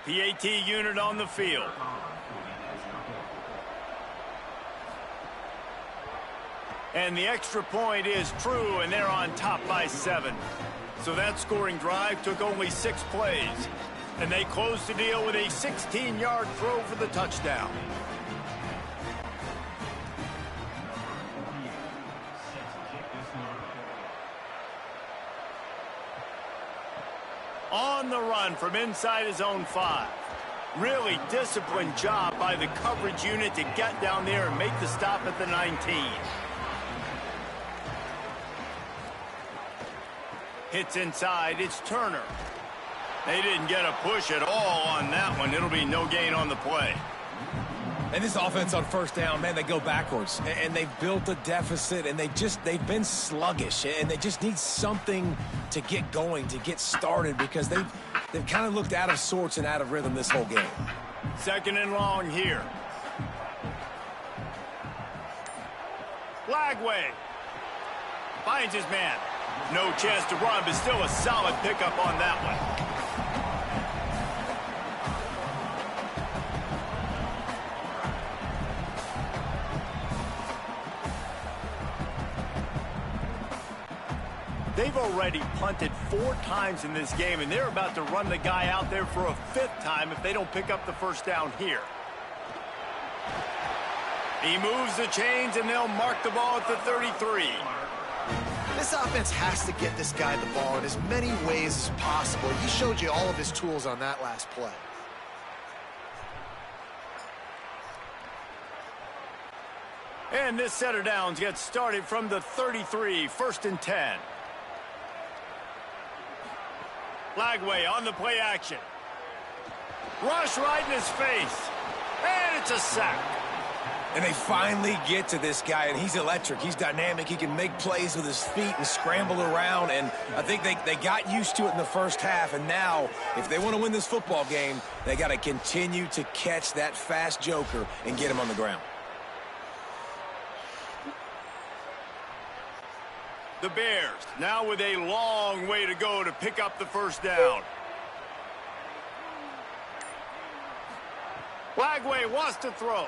PAT unit on the field. And the extra point is true, and they're on top by 7. So that scoring drive took only 6 plays. And they closed the deal with a 16-yard throw for the touchdown. On the run from inside his own 5. Really disciplined job by the coverage unit to get down there and make the stop at the 19. Hits inside, it's Turner. They didn't get a push at all on that one. It'll be no gain on the play. And this offense on 1st down, man, they go backwards. And they've built a deficit, and they've been sluggish. And they just need something to get going, to get started, because they've kind of looked out of sorts and out of rhythm this whole game. 2nd and long here. Lagway finds his man. No chance to run, but still a solid pickup on that one. They've already punted 4 times in this game, and they're about to run the guy out there for a 5th time if they don't pick up the first down here. He moves the chains, and they'll mark the ball at the 33. This offense has to get this guy the ball in as many ways as possible. He showed you all of his tools on that last play. And this set of downs gets started from the 33, 1st and 10. Lagway on the play action. Rush right in his face. And it's a sack. And they finally get to this guy, and he's electric. He's dynamic. He can make plays with his feet and scramble around, and I think they got used to it in the first half, and now, if they want to win this football game, they got to continue to catch that fast joker and get him on the ground. The Bears now with a long way to go to pick up the first down. Lagway wants to throw.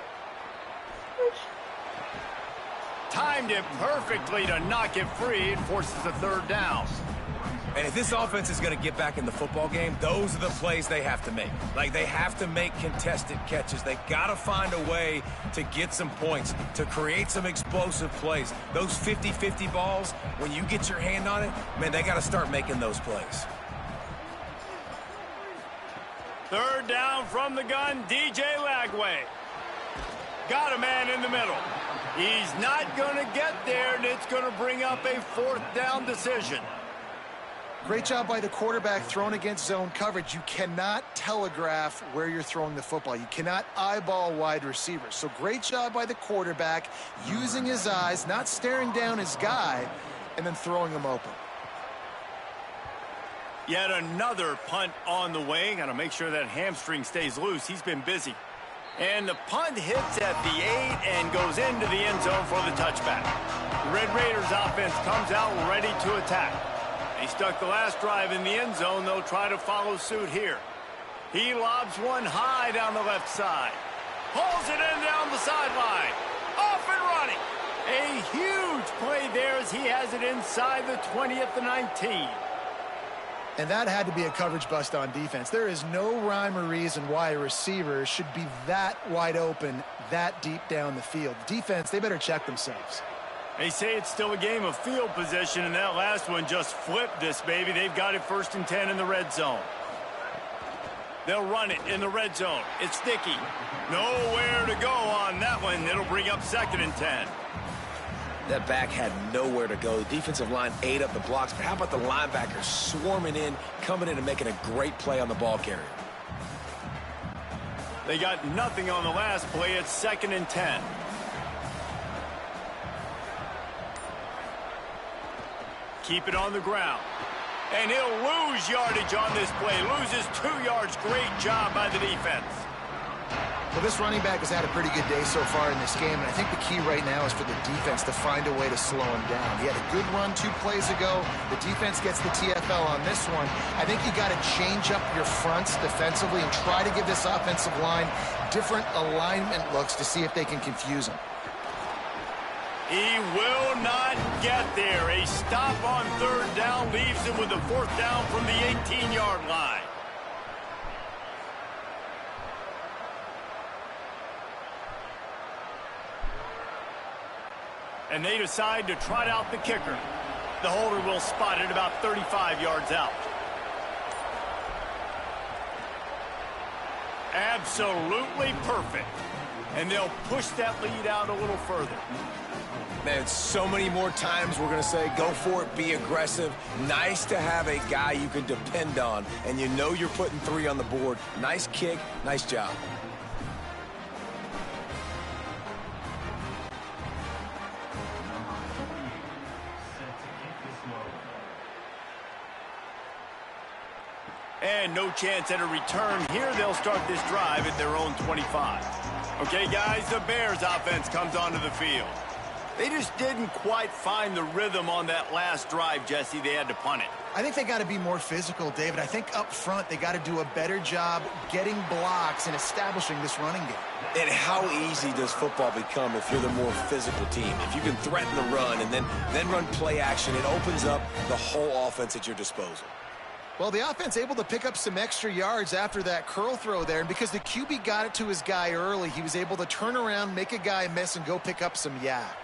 Timed it perfectly to knock it free and forces a 3rd down. And if this offense is going to get back in the football game, those are the plays they have to make. Like, they have to make contested catches. They got to find a way to get some points, to create some explosive plays. Those 50-50 balls, when you get your hand on it, man, they got to start making those plays. 3rd down from the gun, DJ Lagway. Got a man in the middle. He's not going to get there, and it's going to bring up a 4th down decision. Great job by the quarterback thrown against zone coverage. You cannot telegraph where you're throwing the football. You cannot eyeball wide receivers. So great job by the quarterback using his eyes, not staring down his guy, and then throwing him open. Yet another punt on the way. Got to make sure that hamstring stays loose. He's been busy. And the punt hits at the 8 and goes into the end zone for the touchback. The Red Raiders offense comes out ready to attack. They stuck the last drive in the end zone. They'll try to follow suit here. He lobs one high down the left side. Pulls it in down the sideline. Off and running. A huge play there as he has it inside the 20 at the 19. And that had to be a coverage bust on defense. There is no rhyme or reason why a receiver should be that wide open, that deep down the field. Defense, they better check themselves. They say it's still a game of field position, and that last one just flipped this baby. They've got it 1st and 10 in the red zone. They'll run it in the red zone. It's sticky. Nowhere to go on that one. It'll bring up 2nd and 10. That back had nowhere to go. The defensive line ate up the blocks, but how about the linebackers swarming in, coming in and making a great play on the ball carrier? They got nothing on the last play. It's 2nd and 10. Keep it on the ground. And he'll lose yardage on this play. Loses 2 yards. Great job by the defense. Well, this running back has had a pretty good day so far in this game, and I think the key right now is for the defense to find a way to slow him down. He had a good run 2 plays ago. The defense gets the TFL on this one. I think you got to change up your fronts defensively and try to give this offensive line different alignment looks to see if they can confuse him. He will not get there. A stop on 3rd down leaves him with a 4th down from the 18-yard line. And they decide to trot out the kicker. The holder will spot it about 35 yards out. Absolutely perfect. And they'll push that lead out a little further. Man, so many more times we're going to say, go for it, be aggressive. Nice to have a guy you can depend on, and you know you're putting 3 on the board. Nice kick, nice job. And no chance at a return here. They'll start this drive at their own 25. Okay, guys, the Bears offense comes onto the field. They just didn't quite find the rhythm on that last drive, Jesse. They had to punt it. I think they got to be more physical, David. I think up front they got to do a better job getting blocks and establishing this running game. And how easy does football become if you're the more physical team? If you can threaten the run and then run play action, it opens up the whole offense at your disposal. Well, the offense able to pick up some extra yards after that curl throw there, and because the QB got it to his guy early, he was able to turn around, make a guy miss, and go pick up some yak.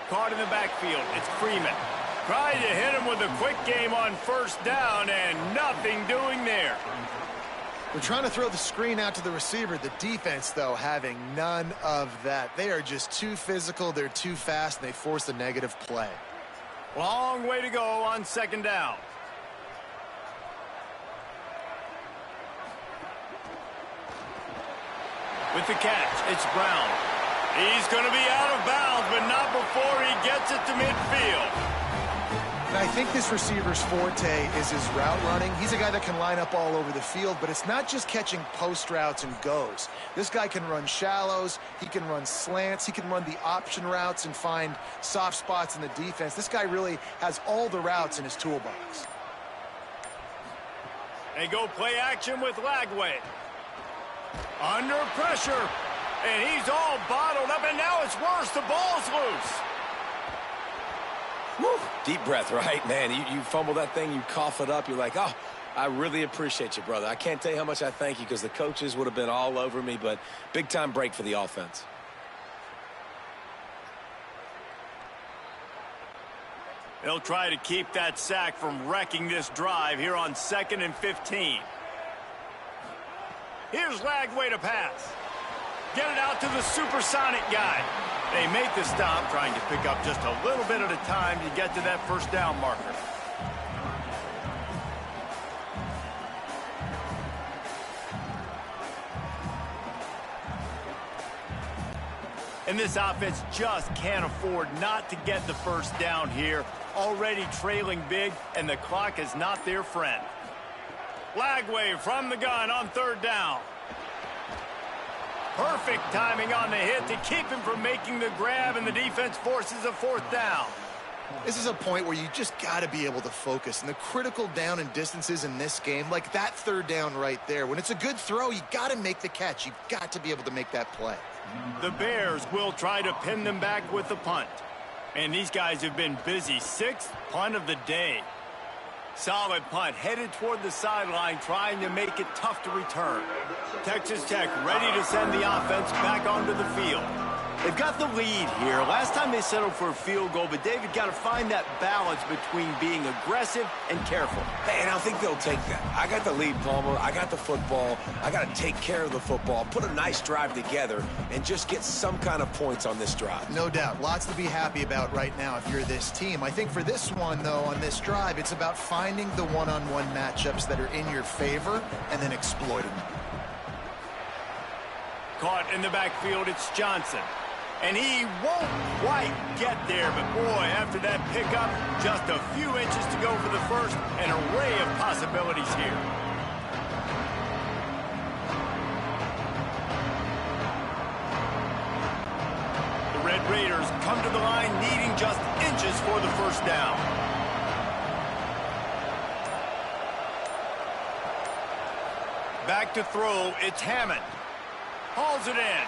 Caught in the backfield. It's Freeman. Trying to hit him with a quick game on first down, and nothing doing there. We're trying to throw the screen out to the receiver. The defense, though, having none of that. They are just too physical. They're too fast, and they force a negative play. Long way to go on second down. With the catch, it's Brown. He's going to be out of bounds, but not before he gets it to midfield. And I think this receiver's forte is his route running. He's a guy that can line up all over the field, but it's not just catching post routes and goes. This guy can run shallows, he can run slants, he can run the option routes and find soft spots in the defense. This guy really has all the routes in his toolbox. They go play action with Lagway. Under pressure. And he's all bottled up, and now it's worse. The ball's loose. Woo. Deep breath, right? Man, you fumble that thing, you cough it up, you're like, oh, I really appreciate you, brother. I can't tell you how much I thank you because the coaches would have been all over me, but big-time break for the offense. They'll try to keep that sack from wrecking this drive here on 2nd and 15. Here's Lagway to pass. Get it out to the supersonic guy. They make the stop, trying to pick up just a little bit at a time to get to that first down marker. And this offense just can't afford not to get the first down here. Already trailing big, and the clock is not their friend. Lagway from the gun on 3rd down. Perfect timing on the hit to keep him from making the grab, and the defense forces a 4th down. This is a point where you just got to be able to focus. And the critical down and distances in this game, like that 3rd down right there, when it's a good throw, you got to make the catch. You've got to be able to make that play. The Bears will try to pin them back with the punt. And these guys have been busy. 6th punt of the day. Solid punt, headed toward the sideline, trying to make it tough to return. Texas Tech ready to send the offense back onto the field. They've got the lead here. Last time they settled for a field goal, but David got to find that balance between being aggressive and careful. And I think they'll take that. I got the lead, Palmer. I got the football. I got to take care of the football, put a nice drive together, and just get some kind of points on this drive. No doubt. Lots to be happy about right now if you're this team. I think for this one, though, on this drive, it's about finding the one-on-one matchups that are in your favor and then exploiting them. Caught in the backfield, it's Johnson. And he won't quite get there, but boy, after that pickup, just a few inches to go for the first, an array of possibilities here. The Red Raiders come to the line needing just inches for the first down. Back to throw, it's Hammond. Hauls it in.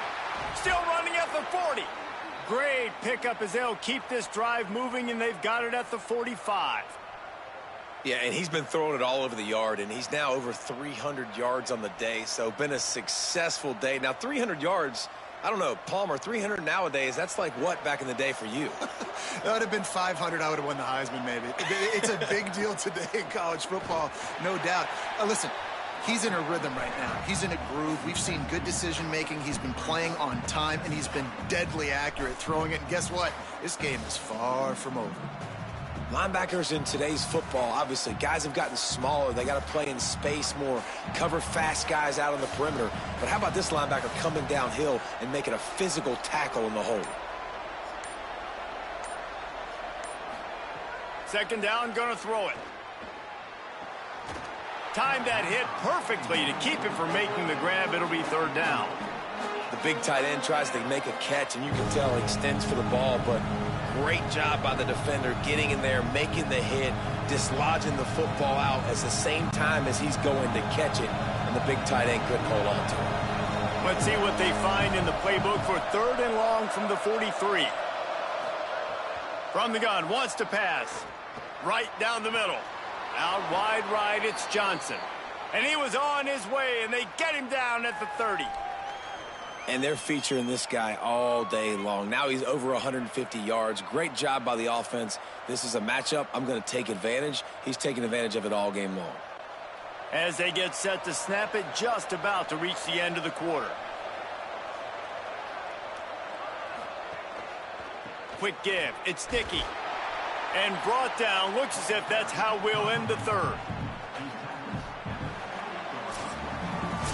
Still running at the 40. Great pickup as they'll keep this drive moving, and they've got it at the 45. Yeah, and he's been throwing it all over the yard, and he's now over 300 yards on the day, so been a successful day. Now, 300 yards, I don't know, Palmer, 300 nowadays, that's like what back in the day for you? That would have been 500. I would have won the Heisman, maybe. It's a big deal today in college football, no doubt. Listen. He's in a rhythm right now. He's in a groove. We've seen good decision-making. He's been playing on time, and he's been deadly accurate throwing it. And guess what? This game is far from over. Linebackers in today's football, obviously, guys have gotten smaller. They got to play in space more, cover fast guys out on the perimeter. But how about this linebacker coming downhill and making a physical tackle in the hole? 2nd down, gonna throw it. Timed that hit perfectly to keep him from making the grab. It'll be 3rd down. The big tight end tries to make a catch, and you can tell he extends for the ball, but great job by the defender getting in there, making the hit, dislodging the football out at the same time as he's going to catch it, and the big tight end couldn't hold on to it. Let's see what they find in the playbook for 3rd and long from the 43. From the gun, wants to pass. Right down the middle. Out wide right, it's Johnson. And he was on his way, and they get him down at the 30. And they're featuring this guy all day long. Now he's over 150 yards. Great job by the offense. This is a matchup. I'm going to take advantage. He's taking advantage of it all game long. As they get set to snap it, just about to reach the end of the quarter. Quick give. It's sticky. And brought down. Looks as if that's how we'll end the 3rd.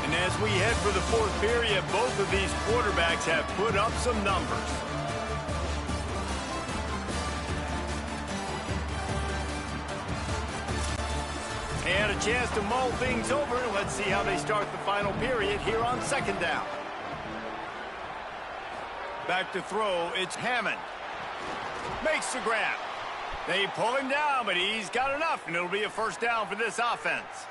And as we head for the 4th period, both of these quarterbacks have put up some numbers. And a chance to mull things over. Let's see how they start the final period here on 2nd down. Back to throw, it's Hammond. Makes the grab. They pull him down, but he's got enough, and it'll be a 1st down for this offense.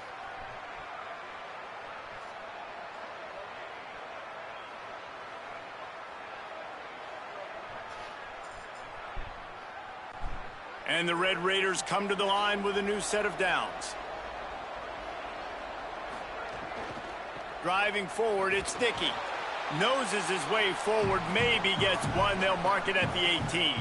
And the Red Raiders come to the line with a new set of downs. Driving forward, it's Dickey. Noses his way forward, maybe gets one. They'll mark it at the 18.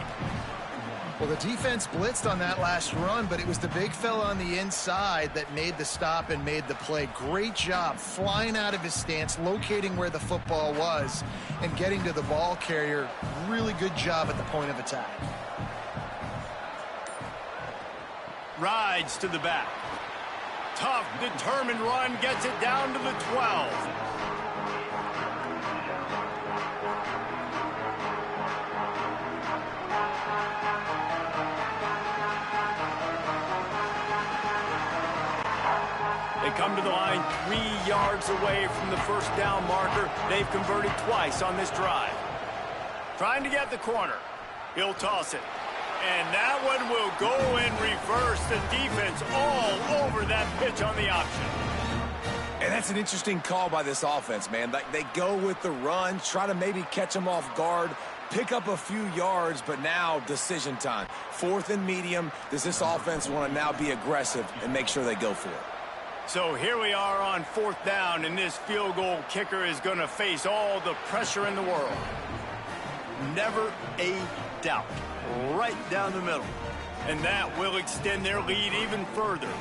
Well, the defense blitzed on that last run, but it was the big fella on the inside that made the stop and made the play. Great job flying out of his stance, locating where the football was, and getting to the ball carrier. Really good job at the point of attack. Rides to the back. Tough, determined run, gets it down to the 12. They come to the line 3 yards away from the 1st down marker. They've converted twice on this drive. Trying to get the corner. He'll toss it. And that one will go in reverse. The defense all over that pitch on the option. And that's an interesting call by this offense, man. They go with the run, try to maybe catch them off guard, pick up a few yards, but now decision time. 4th and medium. Does this offense want to now be aggressive and make sure they go for it? So here we are on 4th down, and this field goal kicker is going to face all the pressure in the world. Never a doubt. Right down the middle. And that will extend their lead even further.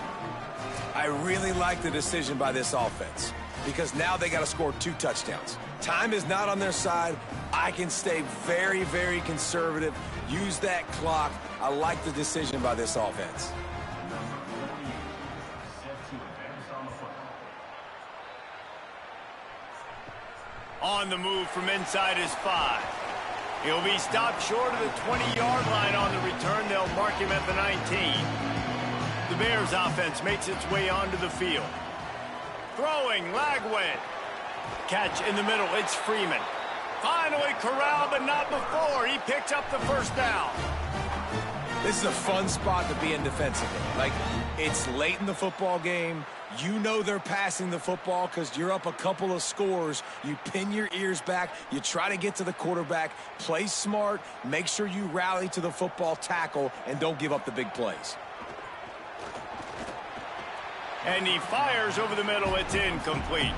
I really like the decision by this offense because now they got to score 2 touchdowns. Time is not on their side. I can stay very, very conservative. Use that clock. I like the decision by this offense. On the move from inside is 5. He'll be stopped short of the 20-yard line on the return. They'll mark him at the 19. The Bears offense makes its way onto the field. Throwing, Lagway. Catch in the middle, it's Freeman. Finally corralled, but not before. He picks up the 1st down. This is a fun spot to be in defensively. Like, it's late in the football game. You know they're passing the football because you're up a couple of scores. You pin your ears back. You try to get to the quarterback. Play smart. Make sure you rally to the football, tackle, and don't give up the big plays. And he fires over the middle. It's incomplete.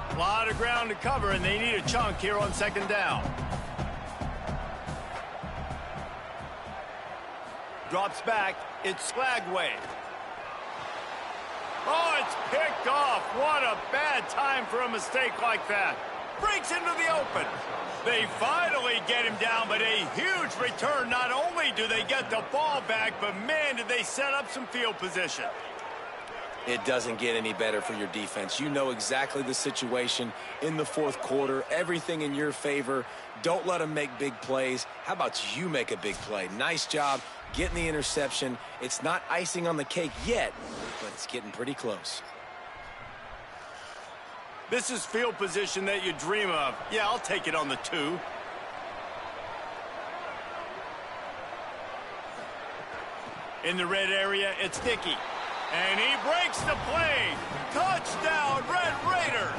A lot of ground to cover, and they need a chunk here on 2nd down. Drops back. It's Lagway. Oh, it's picked off. What a bad time for a mistake like that. Breaks into the open. They finally get him down, but a huge return. Not only do they get the ball back, but man, did they set up some field position. It doesn't get any better for your defense. You know exactly the situation in the fourth quarter, everything in your favor. Don't let them make big plays. How about you make a big play? Nice job getting the interception. It's not icing on the cake yet, but it's getting pretty close. This is field position that you dream of. Yeah, I'll take it on the 2. In the red area, it's Dickey. And he breaks the play. Touchdown, Red Raiders.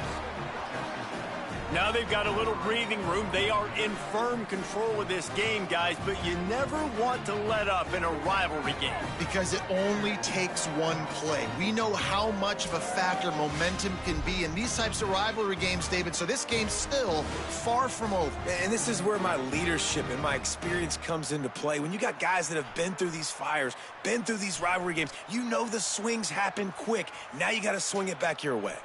Now they've got a little breathing room. They are in firm control of this game, guys, but you never want to let up in a rivalry game. Because it only takes one play. We know how much of a factor momentum can be in these types of rivalry games, David, so this game's still far from over. And this is where my leadership and my experience comes into play. When you got guys that have been through these fires, been through these rivalry games, you know the swings happen quick. Now you got to swing it back your way.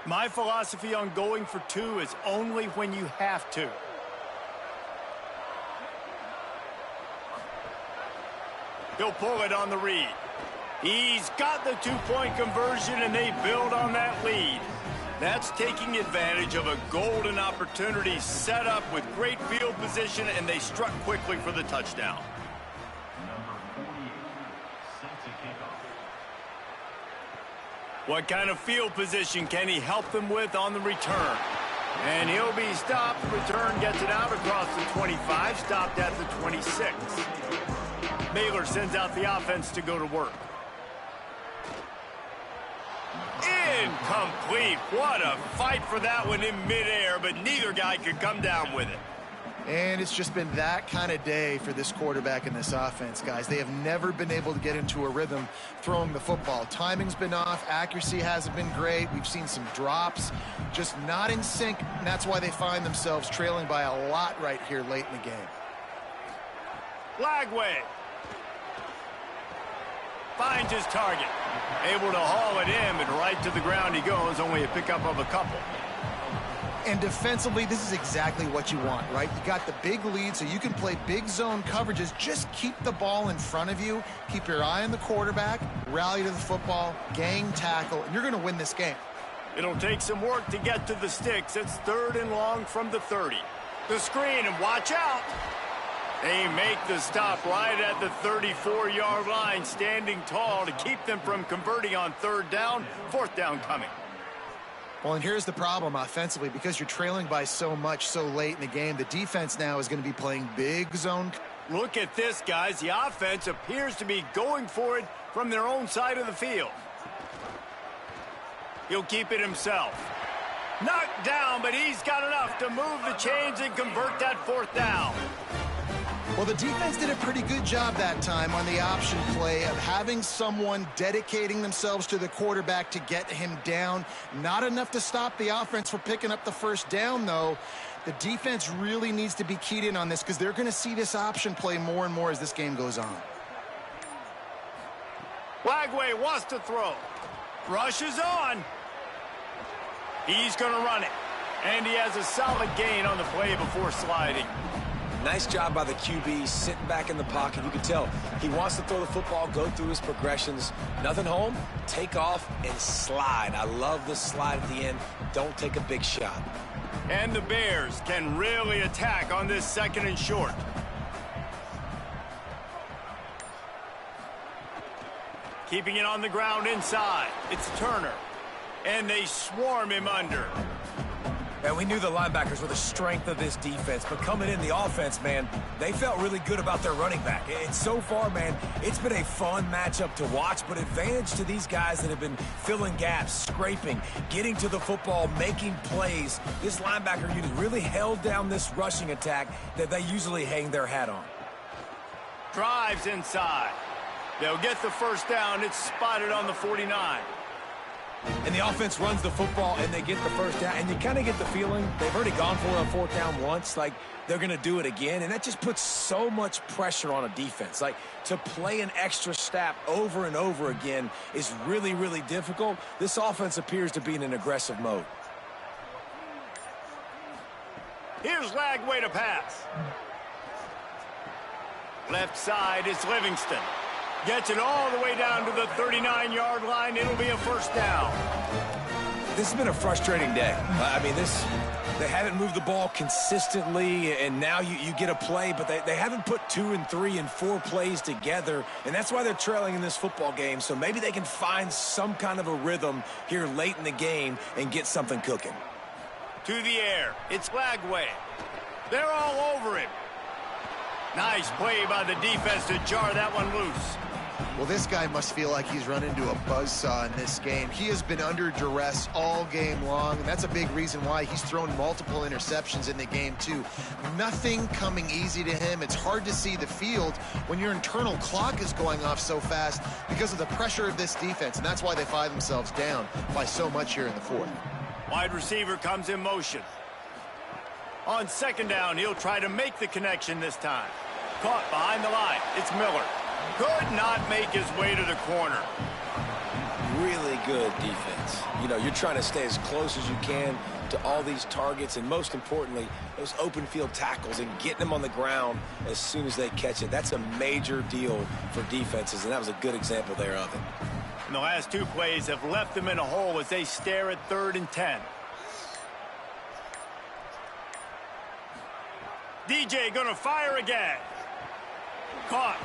My philosophy on going for 2 is only when you have to. He'll pull it on the read. He's got the 2-point conversion, and they build on that lead. That's taking advantage of a golden opportunity set up with great field position, and they struck quickly for the touchdown. What kind of field position can he help them with on the return? And he'll be stopped. Return gets it out across the 25, stopped at the 26. Baylor sends out the offense to go to work. Incomplete. What a fight for that one in midair, but neither guy could come down with it. And it's just been that kind of day for this quarterback and this offense, guys. They have never been able to get into a rhythm throwing the football. Timing's been off. Accuracy hasn't been great. We've seen some drops, just not in sync, and that's why they find themselves trailing by a lot right here late in the game. Lagway finds his target. Able to haul it in, but right to the ground he goes. Only a pickup of a couple. And defensively, this is exactly what you want, right? You got the big lead, so you can play big zone coverages. Just keep the ball in front of you. Keep your eye on the quarterback. Rally to the football. Gang tackle. And you're going to win this game. It'll take some work to get to the sticks. It's 3rd and long from the 30. The screen, and watch out. They make the stop right at the 34-yard line, standing tall to keep them from converting on 3rd down. 4th down coming. Well, and here's the problem offensively. Because you're trailing by so much so late in the game, the defense now is going to be playing big zone. Look at this, guys. The offense appears to be going for it from their own side of the field. He'll keep it himself. Knocked down, but he's got enough to move the chains and convert that 4th down. Well, the defense did a pretty good job that time on the option play of having someone dedicating themselves to the quarterback to get him down. Not enough to stop the offense from picking up the 1st down, though. The defense really needs to be keyed in on this because they're going to see this option play more and more as this game goes on. Lagway wants to throw. Rushes on. He's going to run it. And he has a solid gain on the play before sliding. Nice job by the QB, sitting back in the pocket. You can tell he wants to throw the football, go through his progressions. Nothing home, take off, and slide. I love the slide at the end. Don't take a big shot. And the Bears can really attack on this 2nd and short. Keeping it on the ground inside. It's Turner. And they swarm him under. And we knew the linebackers were the strength of this defense, but coming in the offense, man, they felt really good about their running back. And so far, man, it's been a fun matchup to watch, but advantage to these guys that have been filling gaps, scraping, getting to the football, making plays. This linebacker unit really held down this rushing attack that they usually hang their hat on. Drives inside. They'll get the 1st down. It's spotted on the 49. And the offense runs the football, and they get the 1st down. And you kind of get the feeling they've already gone for it on 4th down once, like they're going to do it again. And that just puts so much pressure on a defense. Like, to play an extra snap over and over again is really, really difficult. This offense appears to be in an aggressive mode. Here's Lagway to pass. Left side is Livingston. Gets it all the way down to the 39-yard line. It'll be a first down. This has been a frustrating day. I mean, they haven't moved the ball consistently, and now you get a play, but they haven't put 2 and 3 and 4 plays together, and that's why they're trailing in this football game. So maybe they can find some kind of a rhythm here late in the game and get something cooking. To the air. It's Lagway. They're all over him. Nice play by the defense to jar that one loose. Well, this guy must feel like he's run into a buzzsaw in this game. He has been under duress all game long, and that's a big reason why he's thrown multiple interceptions in the game, too. Nothing coming easy to him. It's hard to see the field when your internal clock is going off so fast because of the pressure of this defense, and that's why they find themselves down by so much here in the fourth. Wide receiver comes in motion. On second down, he'll try to make the connection this time. Caught behind the line. It's Miller. Could not make his way to the corner. Really good defense. You know, you're trying to stay as close as you can to all these targets, and most importantly, those open field tackles and getting them on the ground as soon as they catch it. That's a major deal for defenses, and that was a good example there of it. And the last 2 plays have left them in a hole as they stare at 3rd and 10. DJ gonna fire again. Caught.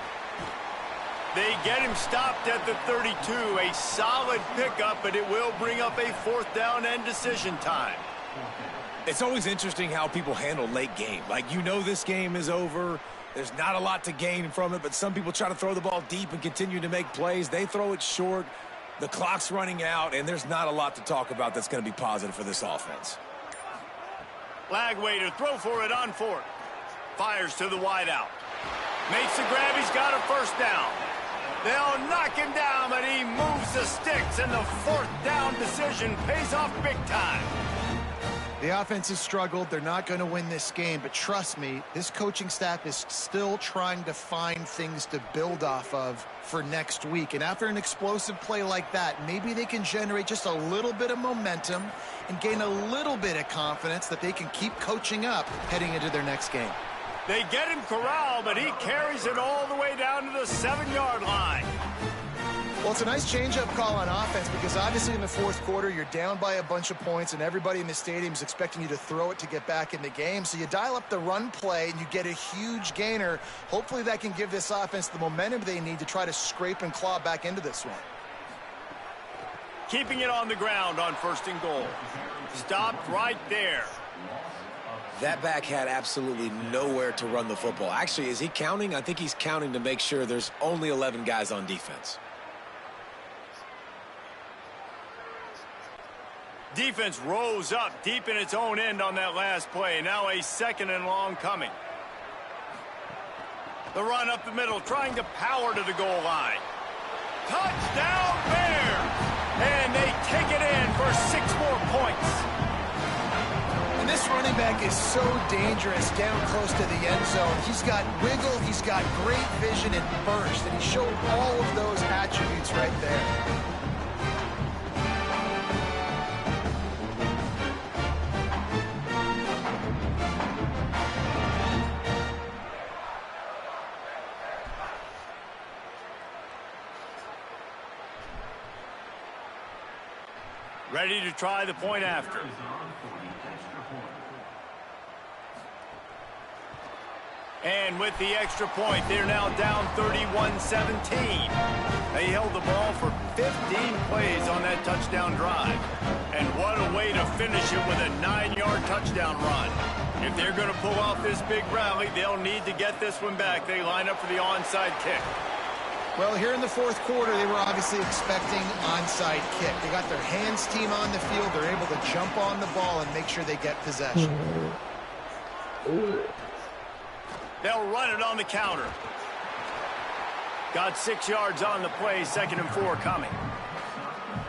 They get him stopped at the 32. A solid pickup, but it will bring up a 4th down and decision time. It's always interesting how people handle late game. Like, you know this game is over. There's not a lot to gain from it, but some people try to throw the ball deep and continue to make plays. They throw it short. The clock's running out, and there's not a lot to talk about that's going to be positive for this offense. Lagway to throw for it on 4th. Fires to the wideout. Makes the grab. He's got a first down. They'll knock him down, but he moves the sticks, and the 4th down decision pays off big time. The offense has struggled. They're not going to win this game, but trust me, this coaching staff is still trying to find things to build off of for next week. And after an explosive play like that, maybe they can generate just a little bit of momentum and gain a little bit of confidence that they can keep coaching up heading into their next game. They get him corralled, but he carries it all the way down to the 7-yard line. Well, it's a nice change-up call on offense because obviously in the 4th quarter, you're down by a bunch of points and everybody in the stadium is expecting you to throw it to get back in the game. So you dial up the run play and you get a huge gainer. Hopefully that can give this offense the momentum they need to try to scrape and claw back into this one. Keeping it on the ground on 1st and goal. Stopped right there. That back had absolutely nowhere to run the football. Actually, is he counting? I think he's counting to make sure there's only 11 guys on defense. Defense rose up deep in its own end on that last play. Now a 2nd and long coming. The run up the middle, trying to power to the goal line. Touchdown Bears! And they take it in for 6 more points. And this running back is so dangerous down close to the end zone. He's got wiggle, he's got great vision and burst, and he showed all of those attributes right there. Ready to try the point after. And with the extra point, they're now down 31-17. They held the ball for 15 plays on that touchdown drive. And what a way to finish it with a 9-yard touchdown run. If they're going to pull off this big rally, they'll need to get this one back. They line up for the onside kick. Well, here in the 4th quarter, they were obviously expecting onside kick. They got their hands team on the field. They're able to jump on the ball and make sure they get possession. They'll run it on the counter. Got 6 yards on the play, 2nd and 4 coming.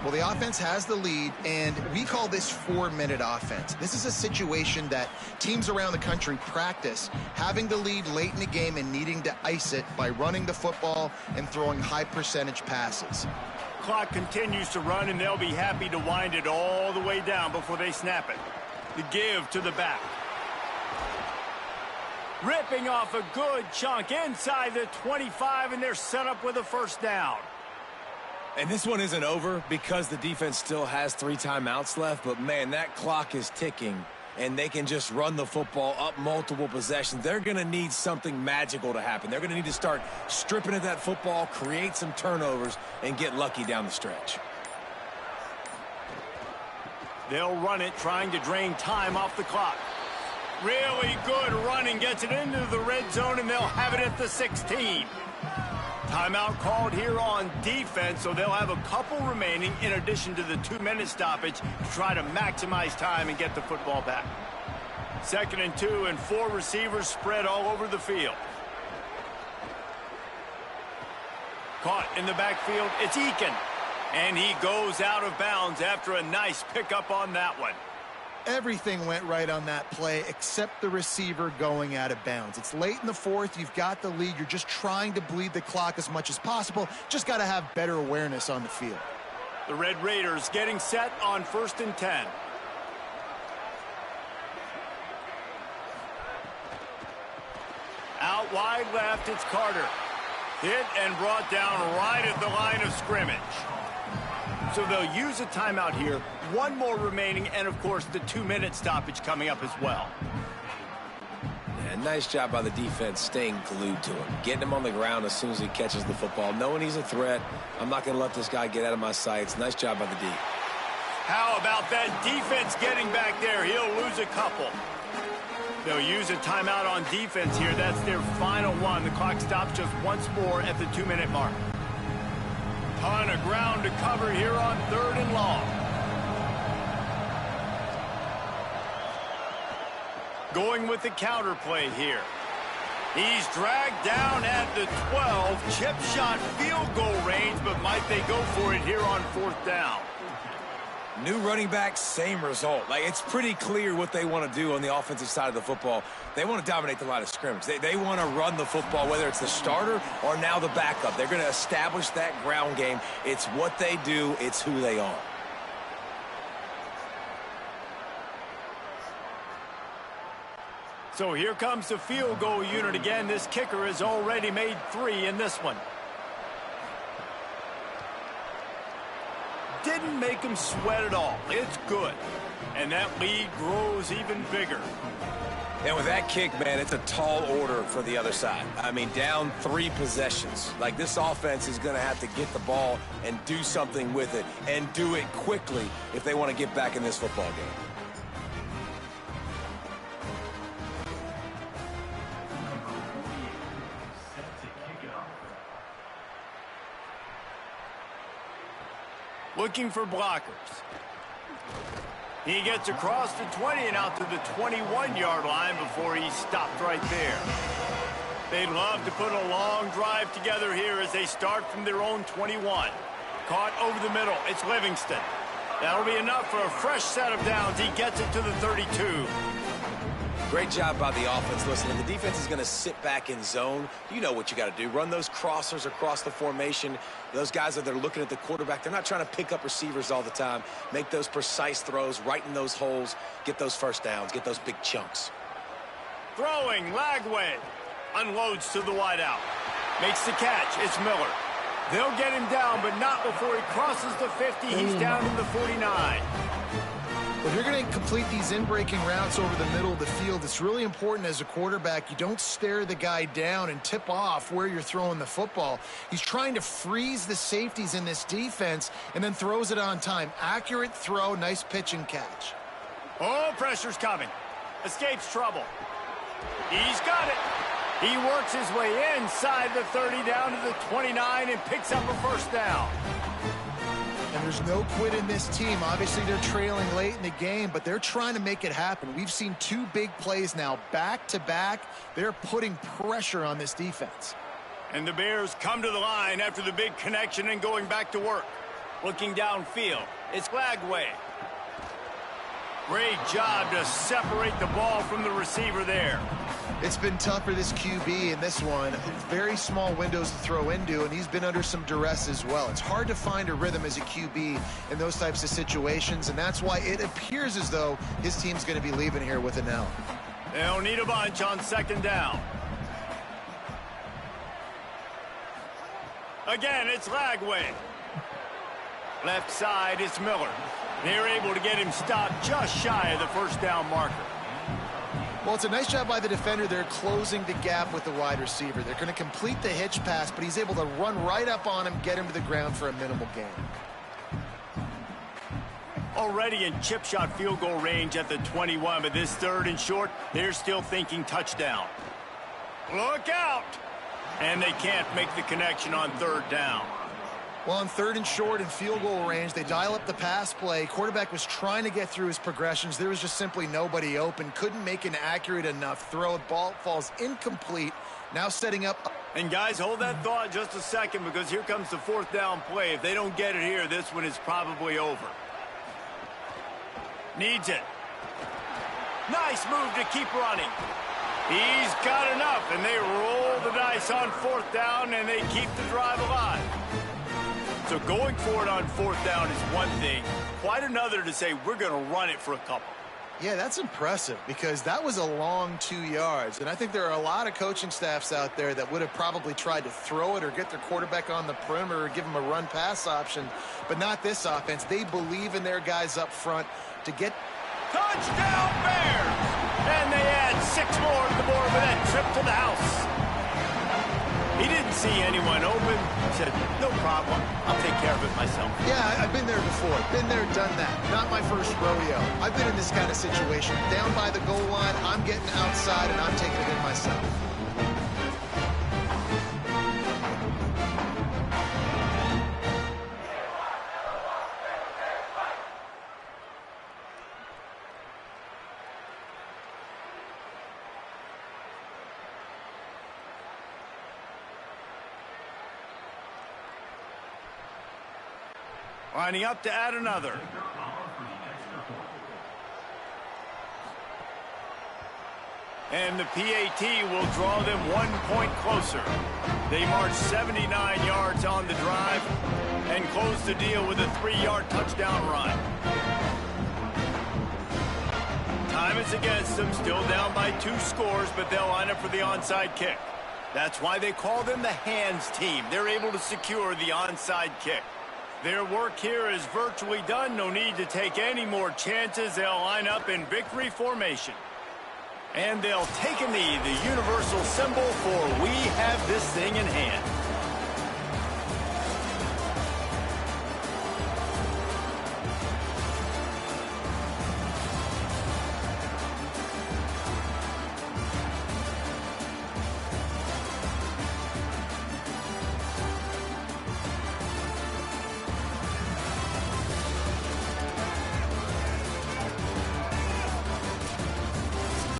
Well, the offense has the lead, and we call this 4-minute offense. This is a situation that teams around the country practice, having the lead late in the game and needing to ice it by running the football and throwing high-percentage passes. Clock continues to run, and they'll be happy to wind it all the way down before they snap it. The give to the back. Ripping off a good chunk inside the 25, and they're set up with a first down. And this one isn't over because the defense still has 3 timeouts left, but man, that clock is ticking, and they can just run the football up multiple possessions. They're going to need something magical to happen. They're going to need to start stripping at that football, create some turnovers, and get lucky down the stretch. They'll run it, trying to drain time off the clock. Really good running, gets it into the red zone, and they'll have it at the 16. Timeout called here on defense, so they'll have a couple remaining in addition to the 2-minute stoppage to try to maximize time and get the football back. 2nd and 2, and 4 receivers spread all over the field. Caught in the backfield, it's Eakin. And he goes out of bounds after a nice pickup on that one. Everything went right on that play except the receiver going out of bounds. It's late in the 4th. You've got the lead. You're just trying to bleed the clock as much as possible. Just got to have better awareness on the field. The Red Raiders getting set on 1st and 10. Out wide left, it's Carter. Hit and brought down right at the line of scrimmage. So they'll use a timeout here. 1 more remaining, and of course the 2-minute stoppage coming up as well. Yeah, nice job by the defense staying glued to him, getting him on the ground as soon as he catches the football, knowing he's a threat. I'm not going to let this guy get out of my sights. Nice job by the D. How about that defense getting back there? He'll lose a couple. They'll use a timeout on defense here. That's their final one. The clock stops just once more at the 2-minute mark. Ton of ground to cover here on 3rd and long. Going with the counter play here. He's dragged down at the 12. Chip shot field goal range, but might they go for it here on 4th down? New running back, same result. Like, it's pretty clear what they want to do on the offensive side of the football. They want to dominate the line of scrimmage. They want to run the football, whether it's the starter or now the backup. They're going to establish that ground game. It's what they do. It's who they are. So here comes the field goal unit again. This kicker has already made 3 in this one. Didn't make him sweat at all. It's good. And that lead grows even bigger. And with that kick, man, it's a tall order for the other side. I mean, down 3 possessions. Like, this offense is going to have to get the ball and do something with it, and do it quickly if they want to get back in this football game. Looking for blockers. He gets across the 20 and out to the 21-yard line before he stopped right there. They'd love to put a long drive together here as they start from their own 21. Caught over the middle. It's Livingston. That'll be enough for a fresh set of downs. He gets it to the 32. Great job by the offense. Listen, if the defense is going to sit back in zone, you know what you got to do. Run those crossers across the formation. Those guys that are looking at the quarterback, they're not trying to pick up receivers all the time. Make those precise throws, right in those holes, get those first downs, get those big chunks. Throwing, Lagway. Unloads to the wideout. Makes the catch. It's Miller. They'll get him down, but not before he crosses the 50. He's down in the 49. If you're going to complete these in-breaking routes over the middle of the field, it's really important as a quarterback you don't stare the guy down and tip off where you're throwing the football. He's trying to freeze the safeties in this defense and then throws it on time. Accurate throw, nice pitch and catch. Oh, pressure's coming. Escapes trouble. He's got it. He works his way inside the 30 down to the 29 and picks up a first down. And there's no quit in this team. Obviously, they're trailing late in the game, but they're trying to make it happen. We've seen 2 big plays now, back-to-back. They're putting pressure on this defense. And the Bears come to the line after the big connection and going back to work. Looking downfield, it's Lagway. Great job to separate the ball from the receiver there. It's been tough for this QB in this one. Very small windows to throw into, and he's been under some duress as well. It's hard to find a rhythm as a QB in those types of situations, and that's why it appears as though his team's going to be leaving here with an L. They'll need a bunch on second down. Again, it's Lagway. Left side, it's Miller. They're able to get him stopped just shy of the first down marker. Well, it's a nice job by the defender. They're closing the gap with the wide receiver. They're going to complete the hitch pass, but he's able to run right up on him, get him to the ground for a minimal gain. Already in chip shot field goal range at the 21, but this 3rd and short, they're still thinking touchdown. Look out! And they can't make the connection on 3rd down. Well, on 3rd and short and field goal range, they dial up the pass play. Quarterback was trying to get through his progressions. There was just simply nobody open. Couldn't make an accurate enough throw. The ball falls incomplete. Now setting up. And guys, hold that thought just a second, because here comes the 4th down play. If they don't get it here, this one is probably over. Needs it. Nice move to keep running. He's got enough, and they roll the dice on 4th down, and they keep the drive alive. So going for it on 4th down is one thing, quite another to say we're going to run it for a couple. Yeah, that's impressive, because that was a long 2 yards. And I think there are a lot of coaching staffs out there that would have probably tried to throw it or get their quarterback on the perimeter or give him a run-pass option, but not this offense. They believe in their guys up front to get. Touchdown Bears! And they add 6 more to the board with that trip to the house. He didn't see anyone open. He said, no problem. I'll take care of it myself. Yeah, I've been there before. Been there, done that. Not my first rodeo. I've been in this kind of situation. Down by the goal line, I'm getting outside, and I'm taking it in myself. Lining up to add another. And the PAT will draw them 1 point closer. They march 79 yards on the drive and close the deal with a 3-yard touchdown run. Time is against them, still down by 2 scores, but they'll line up for the onside kick. That's why they call them the hands team. They're able to secure the onside kick. Their work here is virtually done. No need to take any more chances. They'll line up in victory formation. And they'll take a knee, the universal symbol for we have this thing in hand.